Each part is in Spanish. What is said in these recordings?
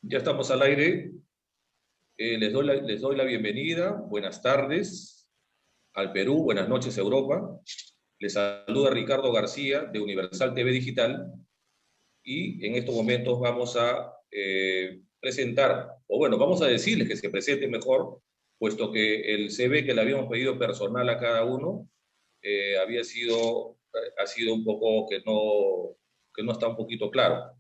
Ya estamos al aire. Les doy la bienvenida. Buenas tardes al Perú. Buenas noches, Europa. Les saluda Ricardo García de Universal TV Digital. Y en estos momentos vamos a presentar, o bueno, vamos a decirles que se presente mejor, puesto que el CV que le habíamos pedido personal a cada uno ha sido un poco que no está un poquito claro.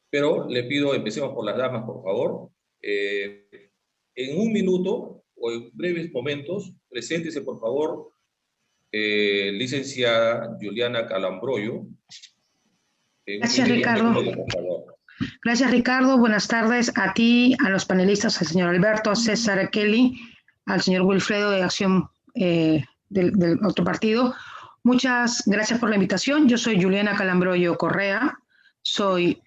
Pero le pido, empecemos por las damas, por favor. En un minuto o en breves momentos, preséntese, por favor, licenciada Juliana Calambroyo. Gracias, Ricardo. Por favor. Gracias, Ricardo. Buenas tardes a ti, a los panelistas, al señor Alberto, a César Kelly, al señor Wilfredo de Acción del otro partido. Muchas gracias por la invitación. Yo soy Juliana Calambroyo Correa. Soy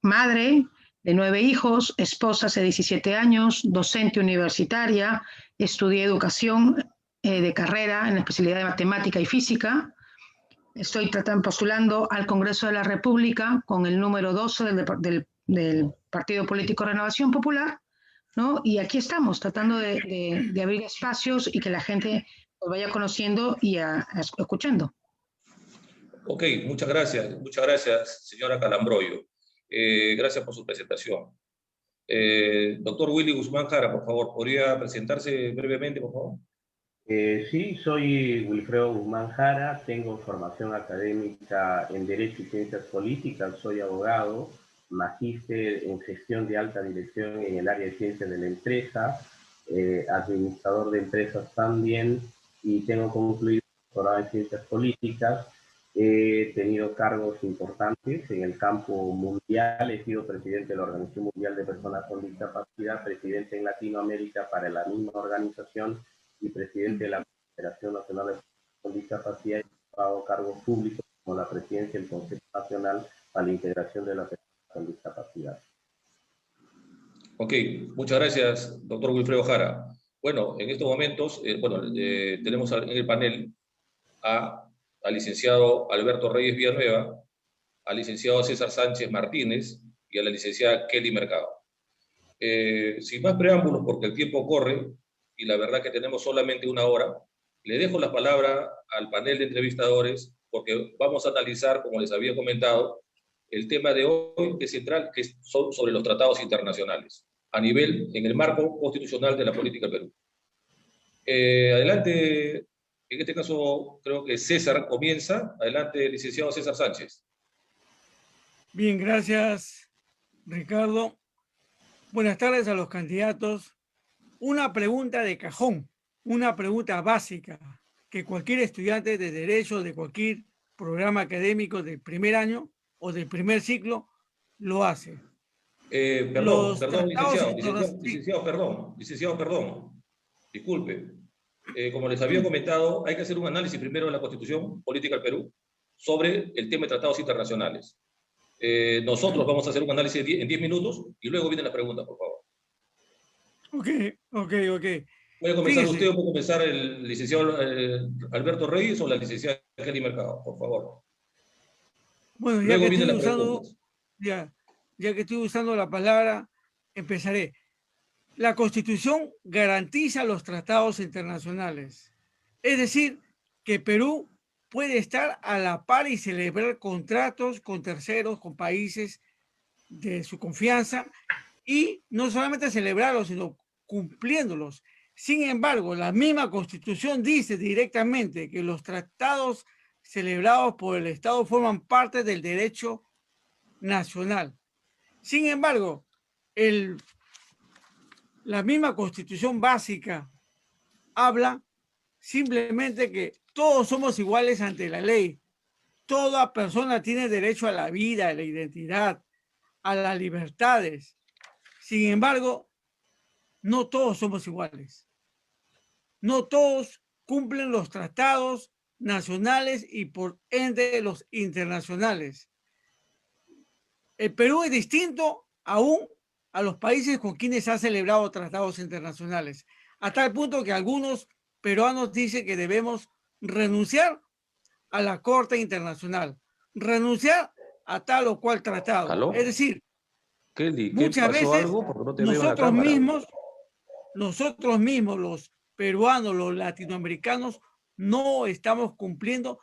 madre de 9 hijos, esposa hace 17 años, docente universitaria, estudié educación de carrera en la especialidad de matemática y física. Estoy postulando al Congreso de la República con el número 12 del Partido Político Renovación Popular, ¿no? Y aquí estamos tratando de abrir espacios y que la gente nos vaya conociendo y escuchando. Ok, muchas gracias, señora Calambroyo. Gracias por su presentación. Doctor Willy Guzmán Jara, por favor, ¿podría presentarse brevemente, por favor? Sí, soy Wilfredo Guzmán Jara, tengo formación académica en Derecho y Ciencias Políticas, soy abogado, magíster en gestión de alta dirección en el área de ciencias de la empresa, administrador de empresas también, y tengo concluido doctorado en ciencias políticas. He tenido cargos importantes en el campo mundial, he sido presidente de la Organización Mundial de Personas con Discapacidad, presidente en Latinoamérica para la misma organización, y presidente de la Federación Nacional de Personas con Discapacidad, y he ocupado cargos públicos como la presidencia del Consejo Nacional para la Integración de las Personas con Discapacidad. Ok, muchas gracias, doctor Wilfredo Jara. Bueno, en estos momentos, tenemos en el panel al licenciado Alberto Reyes Villanueva, al licenciado César Sánchez Martínez y a la licenciada Kelly Mercado. Sin más preámbulos, porque el tiempo corre, y la verdad que tenemos solamente una hora, le dejo la palabra al panel de entrevistadores, porque vamos a analizar, como les había comentado, el tema de hoy que es central, que es sobre los tratados internacionales, en el marco constitucional de la política del Perú. Adelante, en este caso creo que César comienza. Adelante, licenciado César Sánchez. Bien, gracias, Ricardo. Buenas tardes a los candidatos. Una pregunta de cajón, una pregunta básica que cualquier estudiante de Derecho de cualquier programa académico del primer año o del primer ciclo lo hace. Licenciado, perdón. Disculpe. Como les había comentado, hay que hacer un análisis primero de la Constitución Política del Perú sobre el tema de tratados internacionales. Nosotros vamos a hacer un análisis en 10 minutos y luego viene la pregunta, por favor. Ok. ¿Puede comenzar usted o puede comenzar el licenciado Alberto Reyes o la licenciada Kelly Mercado, por favor? Bueno, ya que estoy usando la palabra, empezaré. La Constitución garantiza los tratados internacionales. Es decir, que Perú puede estar a la par y celebrar contratos con terceros, con países de su confianza, y no solamente celebrarlos, sino cumpliéndolos. Sin embargo, la misma Constitución dice directamente que los tratados celebrados por el Estado forman parte del derecho nacional. Sin embargo, la misma Constitución básica habla simplemente que todos somos iguales ante la ley. Toda persona tiene derecho a la vida, a la identidad, a las libertades. Sin embargo, no todos somos iguales. No todos cumplen los tratados nacionales y por ende los internacionales. El Perú es distinto aún a los países con quienes ha celebrado tratados internacionales, a tal punto que algunos peruanos dicen que debemos renunciar a la Corte Internacional, renunciar a tal o cual tratado. ¿Aló? Es decir, Kelly, ¿qué Muchas pasó veces algo? Porque no te veo en la cámara. nosotros mismos, los peruanos, los latinoamericanos, no estamos cumpliendo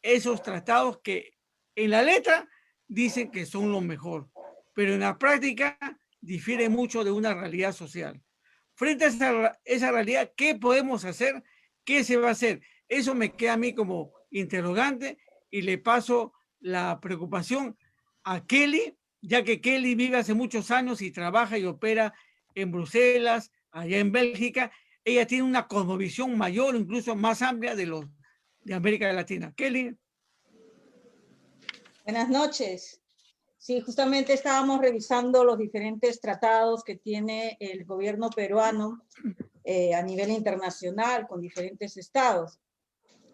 esos tratados que en la letra dicen que son lo mejor, pero en la práctica difiere mucho de una realidad social. Frente a esa realidad, ¿qué podemos hacer? ¿Qué se va a hacer? Eso me queda a mí como interrogante y le paso la preocupación a Kelly, ya que Kelly vive hace muchos años y trabaja y opera en Bruselas, allá en Bélgica. Ella tiene una cosmovisión mayor, incluso más amplia de América Latina. Kelly. Buenas noches. Sí, justamente estábamos revisando los diferentes tratados que tiene el gobierno peruano a nivel internacional con diferentes estados.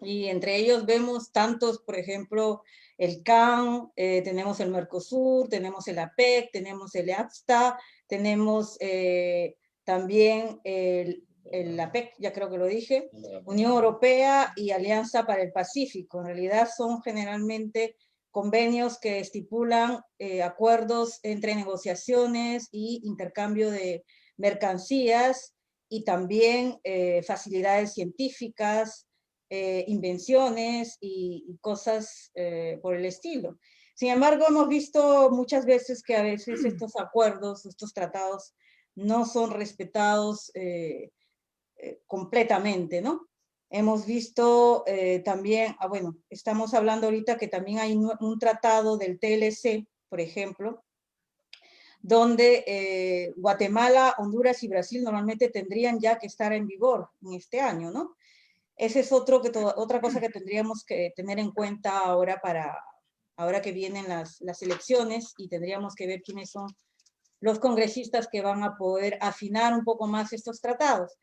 Y entre ellos vemos tantos, por ejemplo, el CAN, tenemos el Mercosur, tenemos el APEC, tenemos el ACTA, tenemos también el APEC, ya creo que lo dije, Unión Europea y Alianza para el Pacífico. En realidad son generalmente convenios que estipulan acuerdos entre negociaciones y intercambio de mercancías y también facilidades científicas, invenciones y cosas por el estilo. Sin embargo, hemos visto muchas veces que a veces estos acuerdos, estos tratados, no son respetados completamente, ¿no? Hemos visto también, bueno, estamos hablando ahorita que también hay un tratado del TLC, por ejemplo, donde Guatemala, Honduras y Brasil normalmente tendrían ya que estar en vigor en este año, ¿no? Ese es otra cosa que tendríamos que tener en cuenta ahora que vienen las elecciones y tendríamos que ver quiénes son los congresistas que van a poder afinar un poco más estos tratados.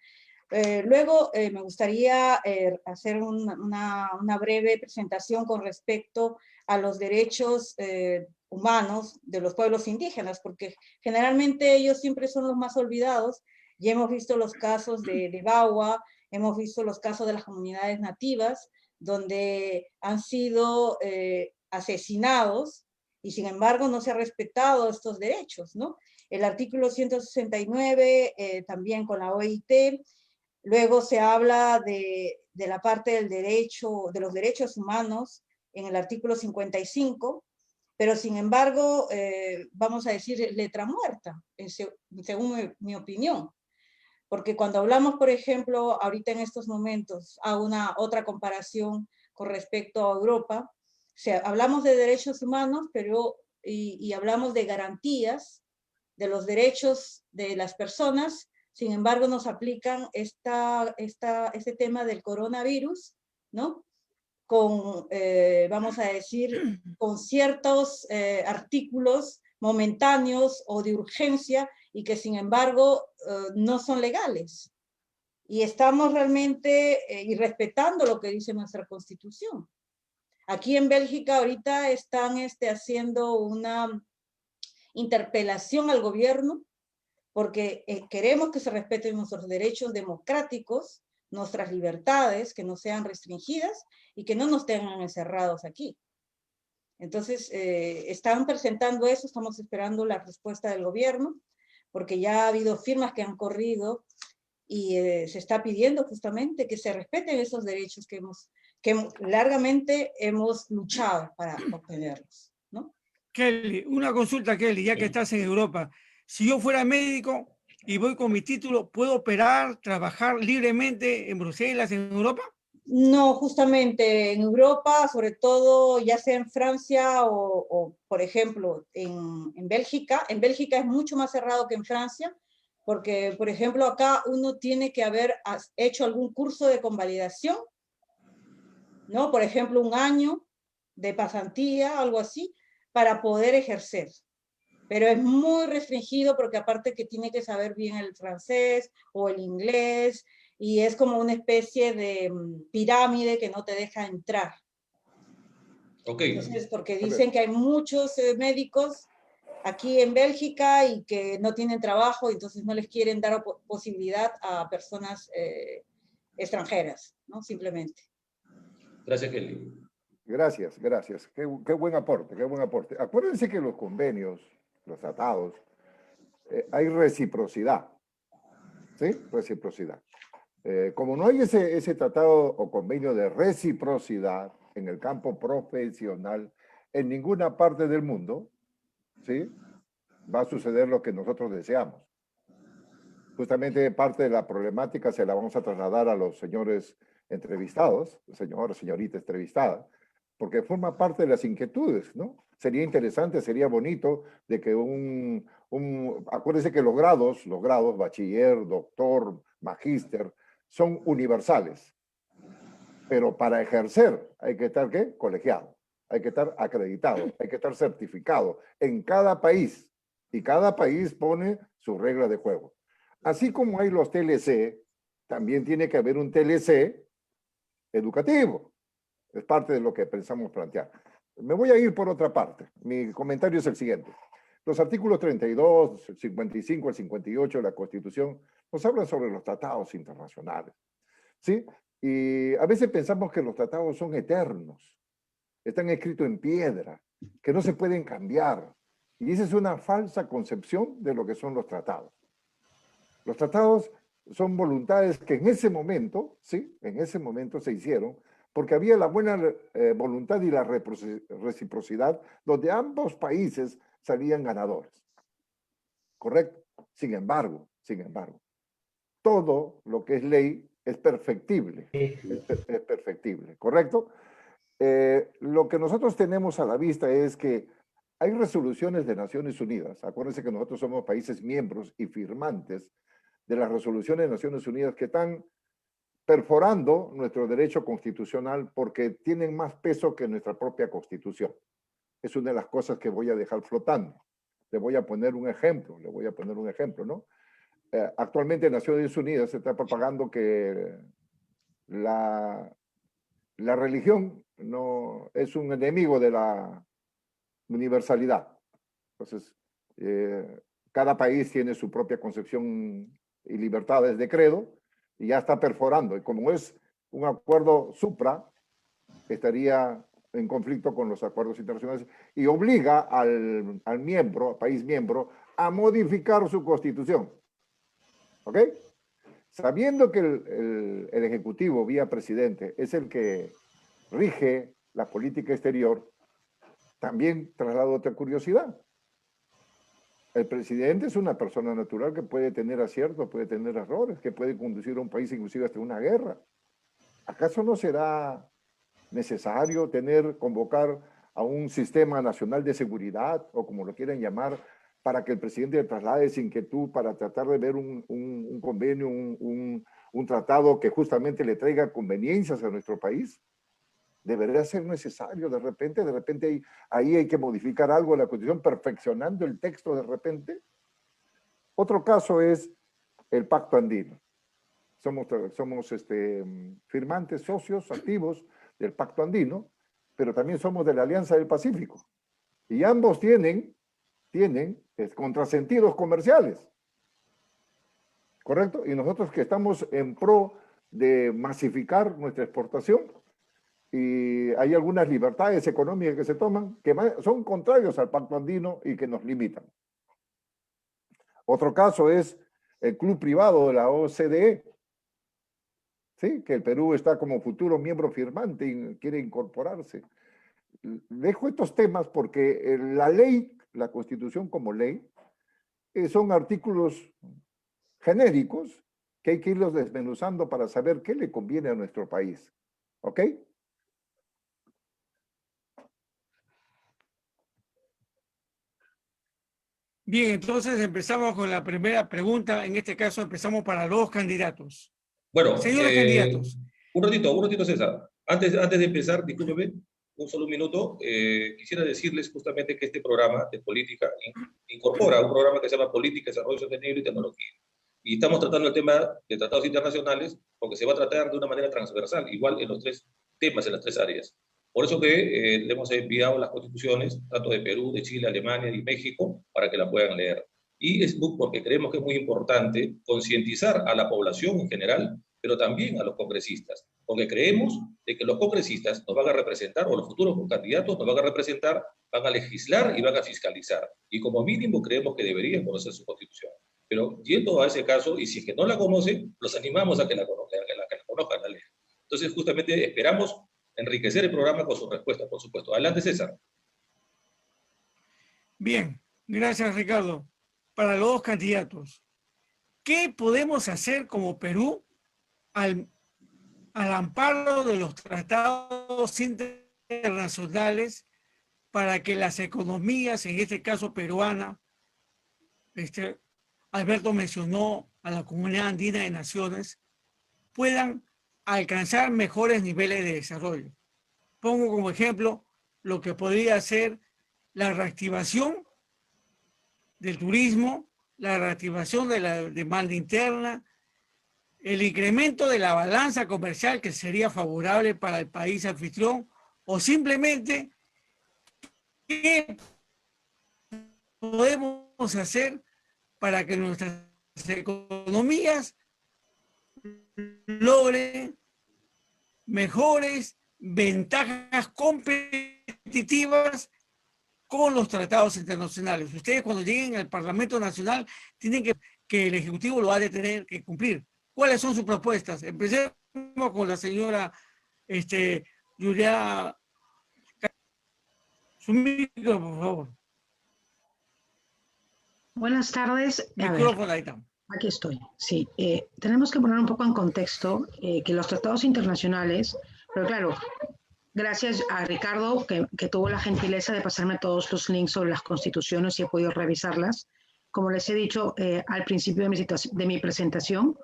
Luego me gustaría hacer una breve presentación con respecto a los derechos humanos de los pueblos indígenas, porque generalmente ellos siempre son los más olvidados, y hemos visto los casos de Bagua, hemos visto los casos de las comunidades nativas, donde han sido asesinados, y sin embargo no se han respetado estos derechos, ¿no? El artículo 169, también con la OIT, luego se habla de la parte del derecho, de los derechos humanos en el artículo 55, pero sin embargo, vamos a decir letra muerta, según mi opinión. Porque cuando hablamos, por ejemplo, ahorita en estos momentos, a otra comparación con respecto a Europa, o sea, hablamos de derechos humanos, pero y hablamos de garantías de los derechos de las personas. Sin embargo, nos aplican este tema del coronavirus, ¿no? Con, vamos a decir, con ciertos artículos momentáneos o de urgencia y que sin embargo no son legales. Y estamos realmente irrespetando lo que dice nuestra Constitución. Aquí en Bélgica ahorita están haciendo una interpelación al gobierno porque queremos que se respeten nuestros derechos democráticos, nuestras libertades, que no sean restringidas y que no nos tengan encerrados aquí. Entonces, están presentando eso, estamos esperando la respuesta del gobierno, porque ya ha habido firmas que han corrido y se está pidiendo justamente que se respeten esos derechos que largamente hemos luchado para obtenerlos, ¿no? Kelly, una consulta, Kelly, ya que estás en Europa. Si yo fuera médico y voy con mi título, ¿puedo operar, trabajar libremente en Bruselas, en Europa? No, justamente en Europa, sobre todo ya sea en Francia o por ejemplo, en Bélgica. En Bélgica es mucho más cerrado que en Francia, porque, por ejemplo, acá uno tiene que haber hecho algún curso de convalidación, ¿no? Por ejemplo, un año de pasantía, algo así, para poder ejercer. Pero es muy restringido porque aparte que tiene que saber bien el francés o el inglés, y es como una especie de pirámide que no te deja entrar. Okay. Entonces, porque dicen que hay muchos médicos aquí en Bélgica y que no tienen trabajo, entonces no les quieren dar posibilidad a personas extranjeras, ¿no? Simplemente. Gracias, Kelly. Gracias, gracias. Qué buen aporte, qué buen aporte. Acuérdense que los convenios, los tratados, hay reciprocidad. ¿Sí? Reciprocidad. Como no hay ese tratado o convenio de reciprocidad en el campo profesional en ninguna parte del mundo, ¿sí? Va a suceder lo que nosotros deseamos. Justamente parte de la problemática se la vamos a trasladar a los señores entrevistados, señor, señorita entrevistada, porque forma parte de las inquietudes, ¿no? Sería interesante, sería bonito de que acuérdense que los grados, bachiller, doctor, magíster, son universales. Pero para ejercer hay que estar, ¿qué? Colegiado, hay que estar acreditado, hay que estar certificado en cada país. Y cada país pone su regla de juego. Así como hay los TLC, también tiene que haber un TLC educativo. Es parte de lo que pensamos plantear. Me voy a ir por otra parte. Mi comentario es el siguiente. Los artículos 32, el 55, el 58 de la Constitución nos hablan sobre los tratados internacionales. ¿Sí? Y a veces pensamos que los tratados son eternos, están escritos en piedra, que no se pueden cambiar. Y esa es una falsa concepción de lo que son los tratados. Los tratados son voluntades que en ese momento, ¿sí? En ese momento se hicieron porque había la buena voluntad y la reciprocidad donde ambos países salían ganadores. ¿Correcto? Sin embargo, todo lo que es ley es perfectible. Es perfectible, ¿correcto? Lo que nosotros tenemos a la vista es que hay resoluciones de Naciones Unidas. Acuérdense que nosotros somos países miembros y firmantes de las resoluciones de Naciones Unidas que están perforando nuestro derecho constitucional porque tienen más peso que nuestra propia Constitución. Es una de las cosas que voy a dejar flotando. Le voy a poner un ejemplo, ¿no? Actualmente en Naciones Unidas se está propagando que la religión no es un enemigo de la universalidad. Entonces, cada país tiene su propia concepción y libertades de credo y ya está perforando. Y como es un acuerdo supra, estaría en conflicto con los acuerdos internacionales y obliga al país miembro, a modificar su constitución. ¿Ok? Sabiendo que el Ejecutivo, vía presidente, es el que rige la política exterior, también traslado otra curiosidad. El presidente es una persona natural que puede tener aciertos, puede tener errores, que puede conducir a un país inclusive hasta una guerra. ¿Acaso no será necesario convocar a un sistema nacional de seguridad, o como lo quieran llamar, para que el presidente le traslade esa inquietud para tratar de ver un convenio, un tratado que justamente le traiga conveniencias a nuestro país? ¿Debería ser necesario de repente ahí hay que modificar algo de la Constitución, perfeccionando el texto de repente? Otro caso es el Pacto Andino. Somos firmantes, socios activos del Pacto Andino, pero también somos de la Alianza del Pacífico. Y ambos tienen contrasentidos comerciales. ¿Correcto? Y nosotros que estamos en pro de masificar nuestra exportación, y hay algunas libertades económicas que se toman que son contrarios al Pacto Andino y que nos limitan. Otro caso es el club privado de la OCDE, ¿sí? Que el Perú está como futuro miembro firmante y quiere incorporarse. Dejo estos temas porque la ley, la Constitución como ley, son artículos genéricos que hay que irlos desmenuzando para saber qué le conviene a nuestro país. ¿Ok? Bien, entonces empezamos con la primera pregunta. En este caso empezamos para los candidatos. Bueno, señores candidatos. Un ratito, César. Antes de empezar, discúlpeme, un minuto. Quisiera decirles justamente que este programa de política incorpora un programa que se llama Política, Desarrollo Sostenible y Tecnología. Y estamos tratando el tema de tratados internacionales porque se va a tratar de una manera transversal, igual en los tres temas, en las tres áreas. Por eso que le hemos enviado las constituciones, tanto de Perú, de Chile, Alemania y México, para que la puedan leer. Y es porque creemos que es muy importante concientizar a la población en general pero también a los congresistas, porque creemos de que los congresistas nos van a representar, o los futuros candidatos nos van a representar, van a legislar y van a fiscalizar. Y como mínimo creemos que deberían conocer su Constitución. Pero yendo a ese caso, y si es que no la conocen, los animamos a que la conozcan, la ley. Entonces, justamente esperamos enriquecer el programa con sus respuestas, por supuesto. Adelante, César. Bien, gracias, Ricardo. Para los dos candidatos, ¿qué podemos hacer como Perú al amparo de los tratados internacionales para que las economías, en este caso peruana, Alberto mencionó a la Comunidad Andina de Naciones, puedan alcanzar mejores niveles de desarrollo? Pongo como ejemplo lo que podría ser la reactivación del turismo, la reactivación de la demanda interna, el incremento de la balanza comercial que sería favorable para el país anfitrión, o simplemente qué podemos hacer para que nuestras economías logren mejores ventajas competitivas con los tratados internacionales. Ustedes cuando lleguen al Parlamento Nacional tienen que el Ejecutivo lo ha de tener que cumplir. ¿Cuáles son sus propuestas? Empecemos con la señora Julia. Su micro, por favor. Buenas tardes. Micrófono, ahí está. Aquí estoy, sí. Tenemos que poner un poco en contexto que los tratados internacionales, pero claro, gracias a Ricardo que tuvo la gentileza de pasarme todos los links sobre las constituciones y he podido revisarlas. Como les he dicho al principio de mi presentación,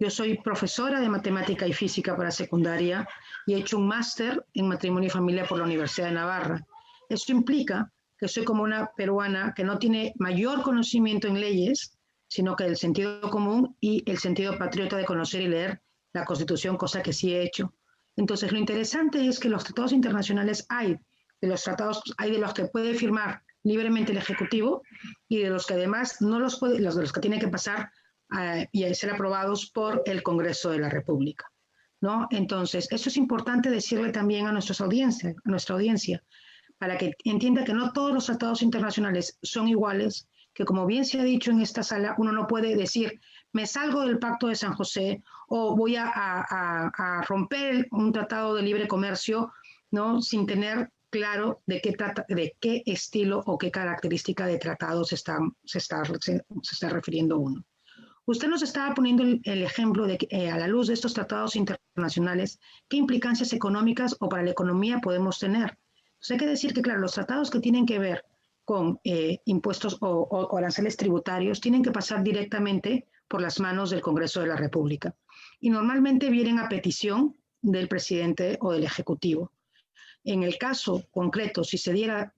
yo soy profesora de matemática y física para secundaria y he hecho un máster en matrimonio y familia por la Universidad de Navarra. Eso implica que soy como una peruana que no tiene mayor conocimiento en leyes, sino que el sentido común y el sentido patriota de conocer y leer la Constitución, cosa que sí he hecho. Entonces, lo interesante es que los tratados internacionales hay de los que puede firmar libremente el Ejecutivo y de los que además no los puede, de los que tienen que pasar y ser aprobados por el Congreso de la República, ¿no? Entonces, eso es importante decirle también a nuestra audiencia, para que entienda que no todos los tratados internacionales son iguales, que como bien se ha dicho en esta sala, uno no puede decir, me salgo del Pacto de San José o voy a romper un tratado de libre comercio, ¿no? Sin tener claro de qué estilo o qué característica de tratado se está refiriendo uno. Usted nos estaba poniendo el ejemplo de que a la luz de estos tratados internacionales, ¿qué implicancias económicas o para la economía podemos tener? Entonces hay que decir que, claro, los tratados que tienen que ver con impuestos o aranceles tributarios tienen que pasar directamente por las manos del Congreso de la República. Y normalmente vienen a petición del presidente o del Ejecutivo. En el caso concreto, si se diera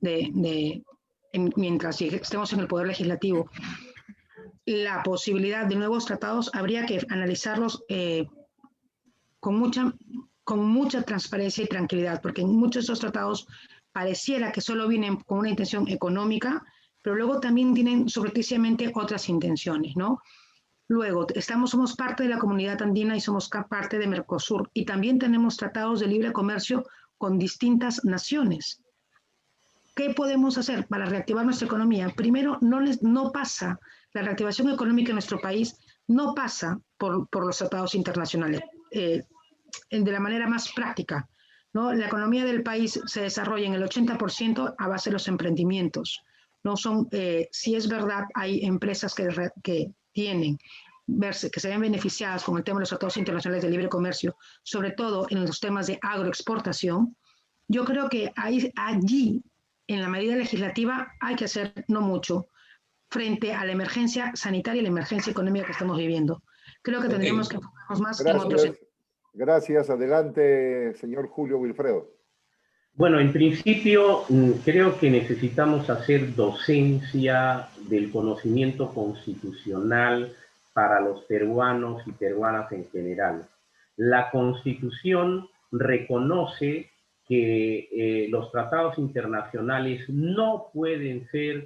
mientras estemos en el Poder Legislativo, la posibilidad de nuevos tratados, habría que analizarlos con mucha transparencia y tranquilidad, porque en muchos de estos tratados pareciera que solo vienen con una intención económica, pero luego también tienen subrepticiamente otras intenciones, ¿no? Luego, somos parte de la Comunidad Andina y somos parte de Mercosur, y también tenemos tratados de libre comercio con distintas naciones. ¿Qué podemos hacer para reactivar nuestra economía? Primero, no pasa, la reactivación económica en nuestro país no pasa por los tratados internacionales, de la manera más práctica, ¿no? La economía del país se desarrolla en el 80% a base de los emprendimientos. No son, si es verdad, hay empresas que se ven beneficiadas con el tema de los tratados internacionales de libre comercio, sobre todo en los temas de agroexportación. Yo creo que allí, en la medida legislativa, hay que hacer no mucho frente a la emergencia sanitaria y la emergencia económica que estamos viviendo. Creo que tendríamos que enfocarnos más en otros sectores. Gracias. Adelante, señor Julio Wilfredo. Bueno, en principio creo que necesitamos hacer docencia del conocimiento constitucional para los peruanos y peruanas en general. La Constitución reconoce que los tratados internacionales no pueden ser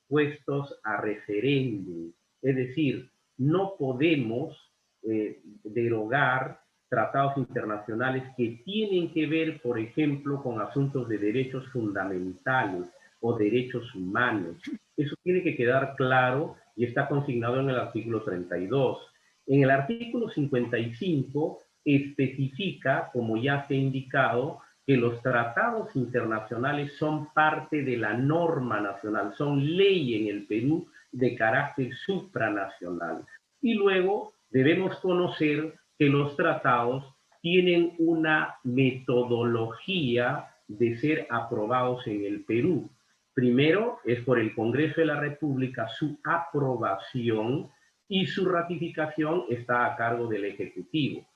puestos a referéndum. Es decir, no podemos derogar tratados internacionales que tienen que ver, por ejemplo, con asuntos de derechos fundamentales o derechos humanos. Eso tiene que quedar claro y está consignado en el artículo 32. En el artículo 55 especifica, como ya se ha indicado, que los tratados internacionales son parte de la norma nacional, son ley en el Perú de carácter supranacional. Y luego debemos conocer que los tratados tienen una metodología de ser aprobados en el Perú. Primero es por el Congreso de la República su aprobación y su ratificación está a cargo del Ejecutivo.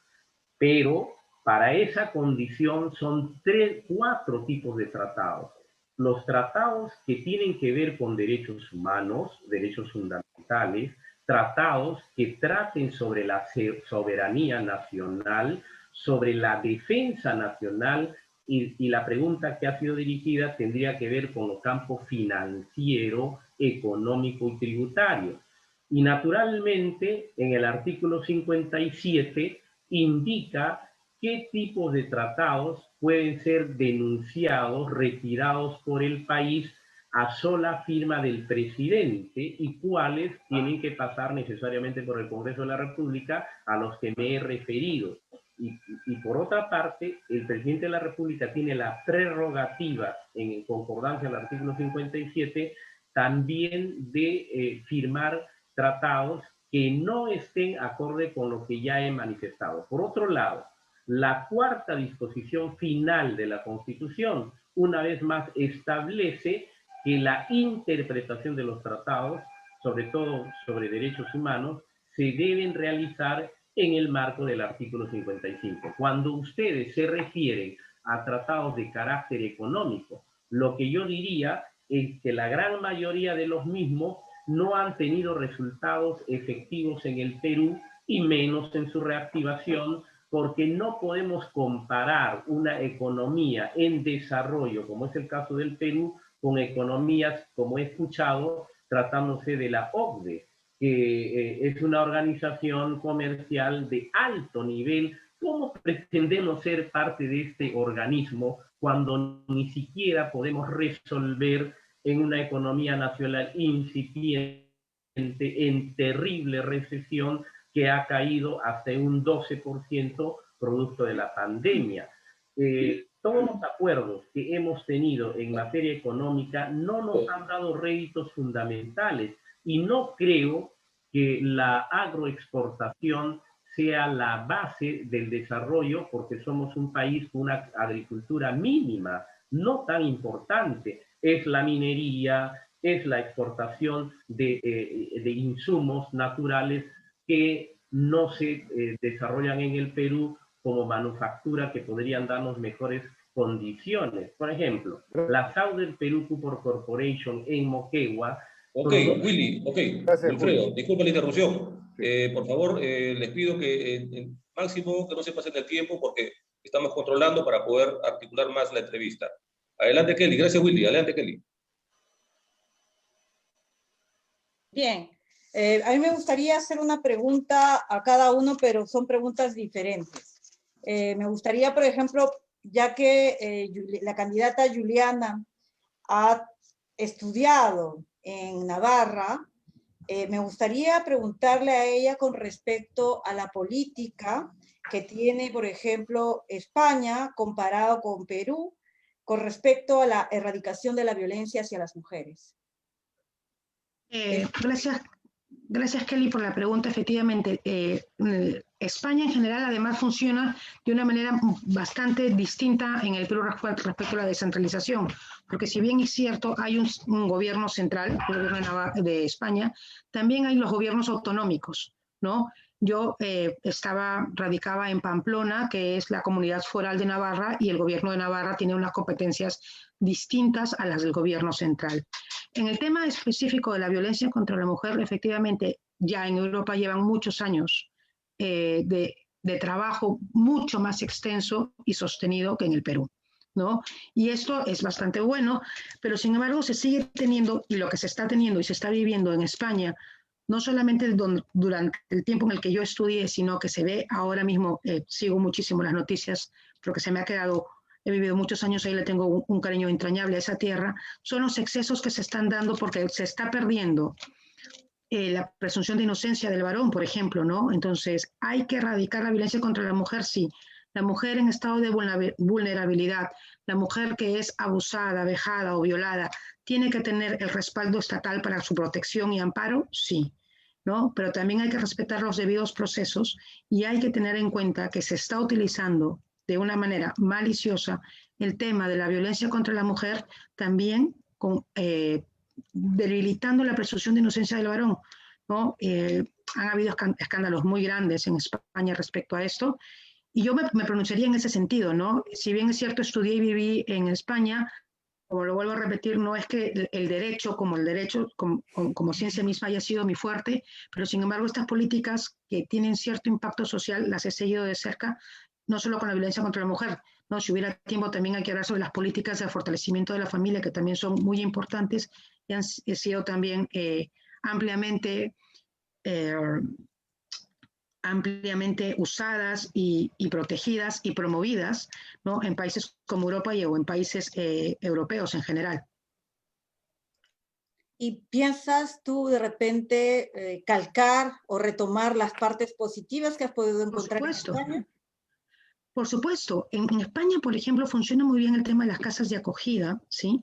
Pero para esa condición son 4 tipos de tratados. Los tratados que tienen que ver con derechos humanos, derechos fundamentales, tratados que traten sobre la soberanía nacional, sobre la defensa nacional, y la pregunta que ha sido dirigida tendría que ver con el campo financiero, económico y tributario. Y naturalmente, en el artículo 57 indica qué tipos de tratados pueden ser denunciados, retirados por el país a sola firma del presidente y cuáles tienen que pasar necesariamente por el Congreso de la República, a los que me he referido. Y por otra parte, el presidente de la República tiene la prerrogativa, en concordancia al artículo 57, también de firmar tratados que no estén acorde con lo que ya he manifestado. Por otro lado, la 4ª disposición final de la Constitución, una vez más, establece que la interpretación de los tratados, sobre todo sobre derechos humanos, se deben realizar en el marco del artículo 55. Cuando ustedes se refieren a tratados de carácter económico, lo que yo diría es que la gran mayoría de los mismos no han tenido resultados efectivos en el Perú y menos en su reactivación, porque no podemos comparar una economía en desarrollo, como es el caso del Perú, con economías, como he escuchado, tratándose de la OCDE, que es una organización comercial de alto nivel. ¿Cómo pretendemos ser parte de este organismo cuando ni siquiera podemos resolver en una economía nacional incipiente, en terrible recesión, que ha caído hasta un 12% producto de la pandemia? Todos los acuerdos que hemos tenido en materia económica no nos han dado réditos fundamentales y no creo que la agroexportación sea la base del desarrollo, porque somos un país con una agricultura mínima, no tan importante. Es la minería, es la exportación de insumos naturales que no se desarrollan en el Perú como manufactura, que podrían darnos mejores condiciones. Por ejemplo, la Southern Perú Copper Corporation en Moquegua. Ok, Willy, ok. Gracias, Wilfredo, disculpa la interrupción. Por favor, les pido que en máximo que no se pasen el tiempo porque estamos controlando para poder articular más la entrevista. Adelante, Kelly. Gracias, Willy. Adelante, Kelly. Bien. A mí me gustaría hacer una pregunta a cada uno, pero son preguntas diferentes. Me gustaría, por ejemplo, ya que la candidata Juliana ha estudiado en Navarra, me gustaría preguntarle a ella con respecto a la política que tiene, por ejemplo, España comparado con Perú, con respecto a la erradicación de la violencia hacia las mujeres. Gracias, Kelly, por la pregunta. Efectivamente, España en general además funciona de una manera bastante distinta en el Perú respecto a la descentralización, porque si bien es cierto, hay un gobierno central, el gobierno de España, también hay los gobiernos autonómicos, ¿no? Yo radicaba en Pamplona, que es la comunidad foral de Navarra, y el gobierno de Navarra tiene unas competencias distintas a las del gobierno central. En el tema específico de la violencia contra la mujer, efectivamente, ya en Europa llevan muchos años de trabajo mucho más extenso y sostenido que en el Perú, ¿no? Y esto es bastante bueno, pero sin embargo se sigue teniendo, y lo que se está teniendo y se está viviendo en España, no solamente durante el tiempo en el que yo estudié, sino que se ve ahora mismo, sigo muchísimo las noticias, porque se me ha quedado, he vivido muchos años ahí, le tengo un cariño entrañable a esa tierra, son los excesos que se están dando porque se está perdiendo la presunción de inocencia del varón, por ejemplo, ¿no? Entonces, hay que erradicar la violencia contra la mujer, sí. La mujer en estado de vulnerabilidad, la mujer que es abusada, vejada o violada, ¿tiene que tener el respaldo estatal para su protección y amparo? Sí, ¿no? Pero también hay que respetar los debidos procesos y hay que tener en cuenta que se está utilizando de una manera maliciosa el tema de la violencia contra la mujer también con... debilitando la presunción de inocencia del varón, ¿no? Han habido escándalos muy grandes en España respecto a esto, y yo me pronunciaría en ese sentido, ¿no? Si bien es cierto, estudié y viví en España, como lo vuelvo a repetir, no es que el derecho, como ciencia misma, haya sido mi fuerte, pero sin embargo estas políticas que tienen cierto impacto social las he seguido de cerca, no solo con la violencia contra la mujer, ¿no? Si hubiera tiempo también hay que hablar sobre las políticas de fortalecimiento de la familia, que también son muy importantes y han sido también ampliamente usadas y protegidas y promovidas, ¿no? En países como Europa o en países europeos en general. ¿Y piensas tú de repente calcar o retomar las partes positivas que has podido encontrar en España? Por supuesto. En España, por ejemplo, funciona muy bien el tema de las casas de acogida, ¿sí?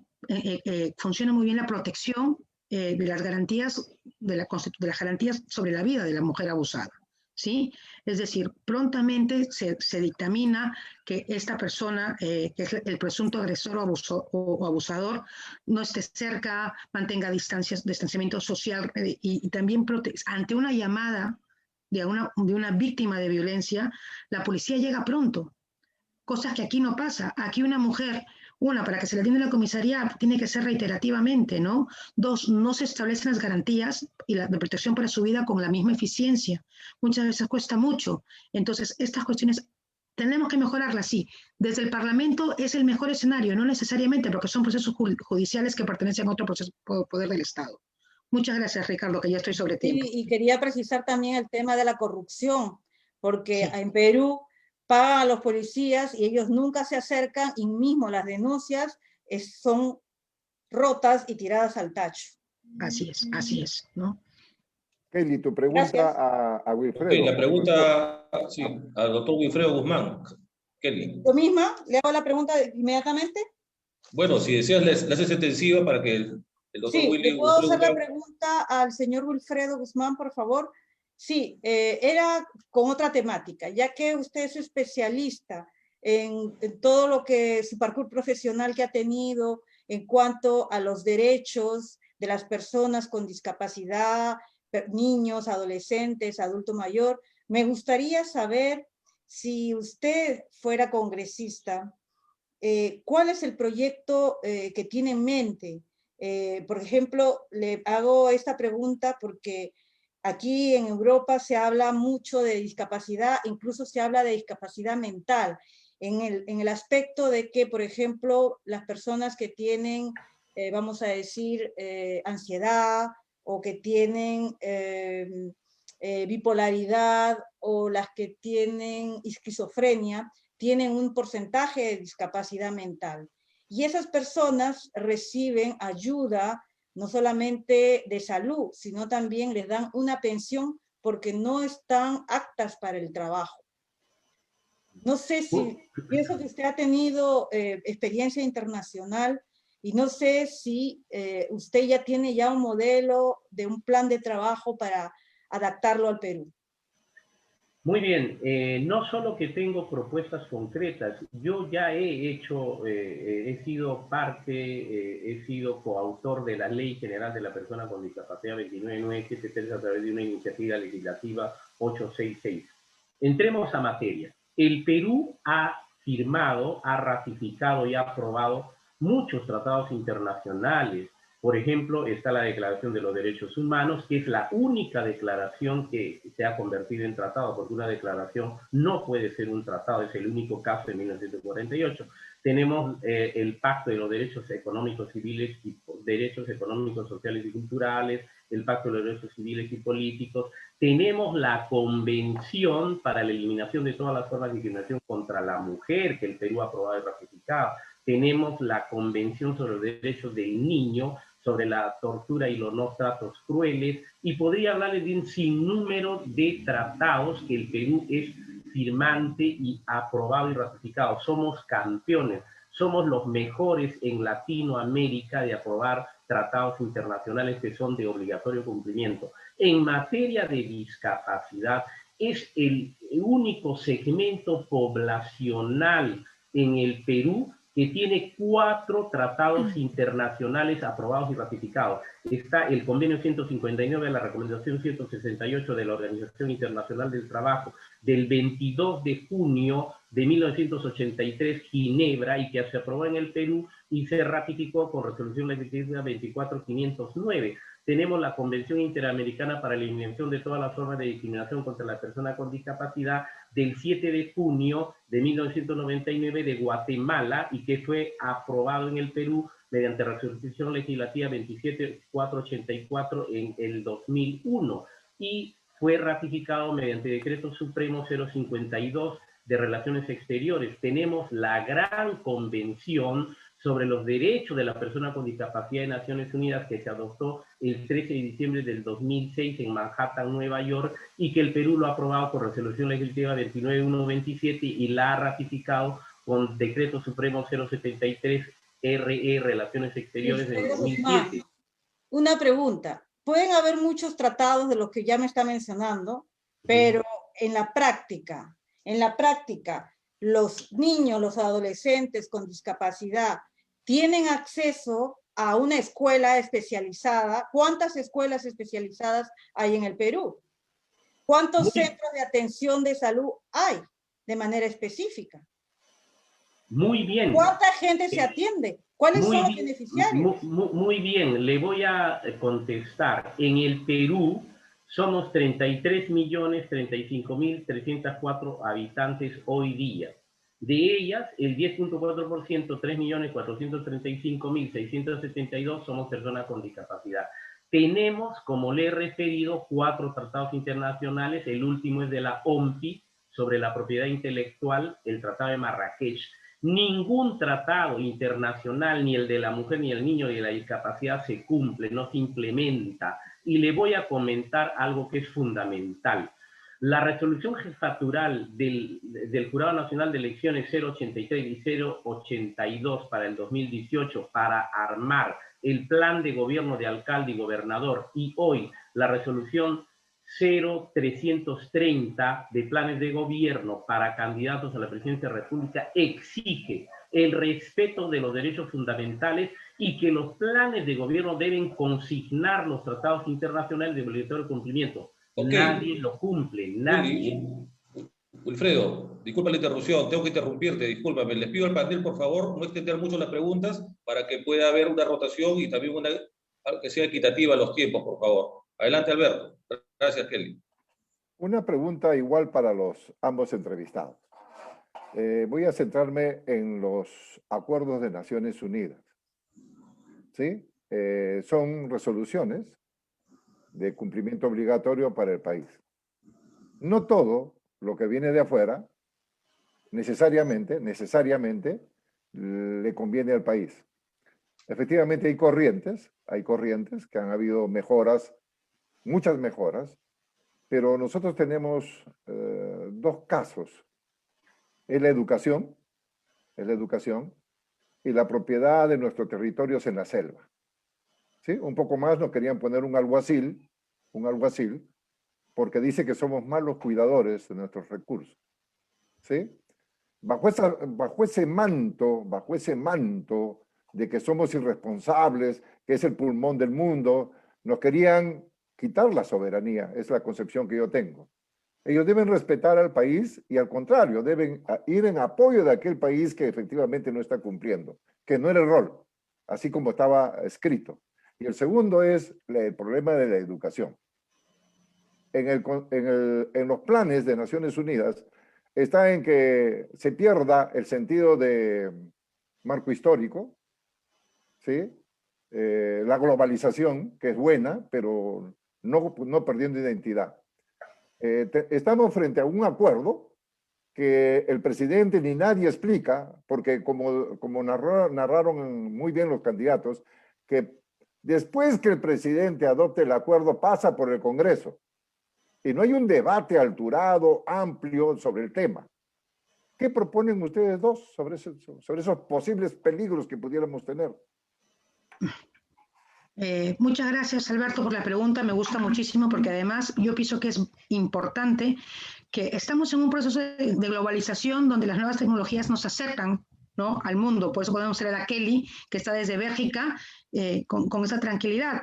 Funciona muy bien la protección de las garantías, de las garantías sobre la vida de la mujer abusada, ¿sí? Es decir, prontamente se dictamina que esta persona, que es el presunto agresor o abusador, no esté cerca, mantenga distanciamiento social y también ante una llamada de una víctima de violencia, la policía llega pronto, cosas que aquí no pasa. Aquí una mujer, para que se le atienda la comisaría, tiene que ser reiterativamente, ¿no? Dos, no se establecen las garantías y de protección para su vida con la misma eficiencia. Muchas veces cuesta mucho. Entonces, estas cuestiones tenemos que mejorarlas, sí. Desde el Parlamento es el mejor escenario, no necesariamente porque son procesos judiciales que pertenecen a otro poder del Estado. Muchas gracias, Ricardo, que ya estoy sobre tiempo. Sí, y quería precisar también el tema de la corrupción, porque sí, en Perú pagan a los policías y ellos nunca se acercan y mismo las denuncias son rotas y tiradas al tacho. Así es, ¿no? Kelly, tu pregunta a Wilfredo. Okay, la pregunta, sí, al doctor Wilfredo Guzmán. Kelly. ¿Yo misma le hago la pregunta inmediatamente? Bueno, si deseas, la haces extensiva para que el doctor sí, Willy... ¿le puedo hacer la pregunta al señor Wilfredo Guzmán, por favor? Sí, era con otra temática, ya que usted es especialista en todo lo que su parkour profesional que ha tenido en cuanto a los derechos de las personas con discapacidad, niños, adolescentes, adulto mayor. Me gustaría saber, si usted fuera congresista, ¿cuál es el proyecto que tiene en mente? Por ejemplo, le hago esta pregunta porque aquí en Europa se habla mucho de discapacidad, incluso se habla de discapacidad mental, en el aspecto de que, por ejemplo, las personas que tienen, vamos a decir, ansiedad o que tienen bipolaridad o las que tienen esquizofrenia, tienen un porcentaje de discapacidad mental. Y esas personas reciben ayuda no solamente de salud, sino también les dan una pensión porque no están aptas para el trabajo. No sé si, pienso que usted ha tenido experiencia internacional y no sé si usted ya tiene ya un modelo de un plan de trabajo para adaptarlo al Perú. Muy bien, no solo que tengo propuestas concretas, yo ya he sido parte, he sido coautor de la Ley General de la Persona con Discapacidad 29973 a través de una iniciativa legislativa 866. Entremos a materia. El Perú ha firmado, ha ratificado y ha aprobado muchos tratados internacionales Por ejemplo, está la Declaración de los Derechos Humanos, que es la única declaración que se ha convertido en tratado, porque una declaración no puede ser un tratado, es el único caso de 1948. Tenemos el Pacto de los Derechos Económicos, Civiles y Derechos Económicos, Sociales y Culturales, el Pacto de los Derechos Civiles y Políticos. Tenemos la Convención para la Eliminación de todas las formas de discriminación contra la mujer, que el Perú ha aprobado y ratificado. Tenemos la Convención sobre los Derechos del Niño, sobre la tortura y los no tratos crueles, y podría hablarles de un sinnúmero de tratados que el Perú es firmante y aprobado y ratificado. Somos campeones, somos los mejores en Latinoamérica de aprobar tratados internacionales que son de obligatorio cumplimiento. En materia de discapacidad, es el único segmento poblacional en el Perú que tiene 4 tratados internacionales aprobados y ratificados. Está el Convenio 159 de la Recomendación 168 de la Organización Internacional del Trabajo, del 22 de junio de 1983, Ginebra, y que se aprobó en el Perú y se ratificó con resolución legislativa 24509. Tenemos la Convención Interamericana para la Eliminación de todas las formas de discriminación contra la persona con discapacidad del 7 de junio de 1999 de Guatemala y que fue aprobado en el Perú mediante resolución legislativa 27484 en el 2001 y fue ratificado mediante Decreto Supremo 052 de Relaciones Exteriores. Tenemos la gran convención sobre los derechos de la persona con discapacidad de Naciones Unidas que se adoptó el 13 de diciembre del 2006 en Manhattan, Nueva York, y que el Perú lo ha aprobado por resolución legislativa 29127 y la ha ratificado con Decreto Supremo 073 RE Relaciones Exteriores del 2007. Una pregunta. Pueden haber muchos tratados de los que ya me está mencionando, pero en la práctica, los niños, los adolescentes con discapacidad tienen acceso a una escuela especializada. ¿Cuántas escuelas especializadas hay en el Perú? ¿Cuántos centros de atención de salud hay de manera específica? Muy bien. ¿Cuánta gente se atiende? ¿Cuáles son los beneficiarios? Muy bien, le voy a contestar. En el Perú somos 33.035.304 habitantes hoy día. De ellas, el 10.4%, 3.435.672 somos personas con discapacidad. Tenemos, como le he referido, 4 tratados internacionales. El último es de la OMPI sobre la propiedad intelectual, el Tratado de Marrakech. Ningún tratado internacional, ni el de la mujer, ni el niño, ni de la discapacidad se cumple, no se implementa. Y le voy a comentar algo que es fundamental. La resolución jefatural del Jurado Nacional de Elecciones 083 y 082 para el 2018 para armar el plan de gobierno de alcalde y gobernador, y hoy la resolución 0330 de planes de gobierno para candidatos a la presidencia de la República exige el respeto de los derechos fundamentales y que los planes de gobierno deben consignar los tratados internacionales de obligatorio cumplimiento. Okay. Nadie lo cumple, nadie. Wilfredo, disculpa la interrupción, tengo que interrumpirte, discúlpame. Les pido al panel, por favor, no extender mucho las preguntas para que pueda haber una rotación y también una que sea equitativa los tiempos, por favor. Adelante, Alberto. Gracias, Kelly. Una pregunta igual para los ambos entrevistados. Voy a centrarme en los acuerdos de Naciones Unidas. ¿Sí? Son resoluciones de cumplimiento obligatorio para el país. No todo lo que viene de afuera necesariamente le conviene al país. Efectivamente hay corrientes que han habido mejoras, muchas mejoras, pero nosotros tenemos 2 casos. Es la educación y la propiedad de nuestros territorios en la selva. ¿Sí? Un poco más nos querían poner un alguacil, porque dice que somos malos cuidadores de nuestros recursos. ¿Sí? Bajo ese manto de que somos irresponsables, que es el pulmón del mundo, nos querían quitar la soberanía, es la concepción que yo tengo. Ellos deben respetar al país y al contrario, deben ir en apoyo de aquel país que efectivamente no está cumpliendo, que no era el rol, así como estaba escrito. Y el segundo es el problema de la educación. En los planes de Naciones Unidas está en que se pierda el sentido de marco histórico, ¿sí? La globalización, que es buena, pero no perdiendo identidad. Estamos frente a un acuerdo que el presidente ni nadie explica, porque como narraron muy bien los candidatos, que después que el presidente adopte el acuerdo pasa por el Congreso y no hay un debate alturado, amplio sobre el tema. ¿Qué proponen ustedes dos sobre esos posibles peligros que pudiéramos tener? Muchas gracias, Alberto, por la pregunta. Me gusta muchísimo porque además yo pienso que es importante que estamos en un proceso de globalización donde las nuevas tecnologías nos acercan, ¿no?, al mundo. Por eso podemos ser a Kelly, que está desde Bélgica, con esa tranquilidad.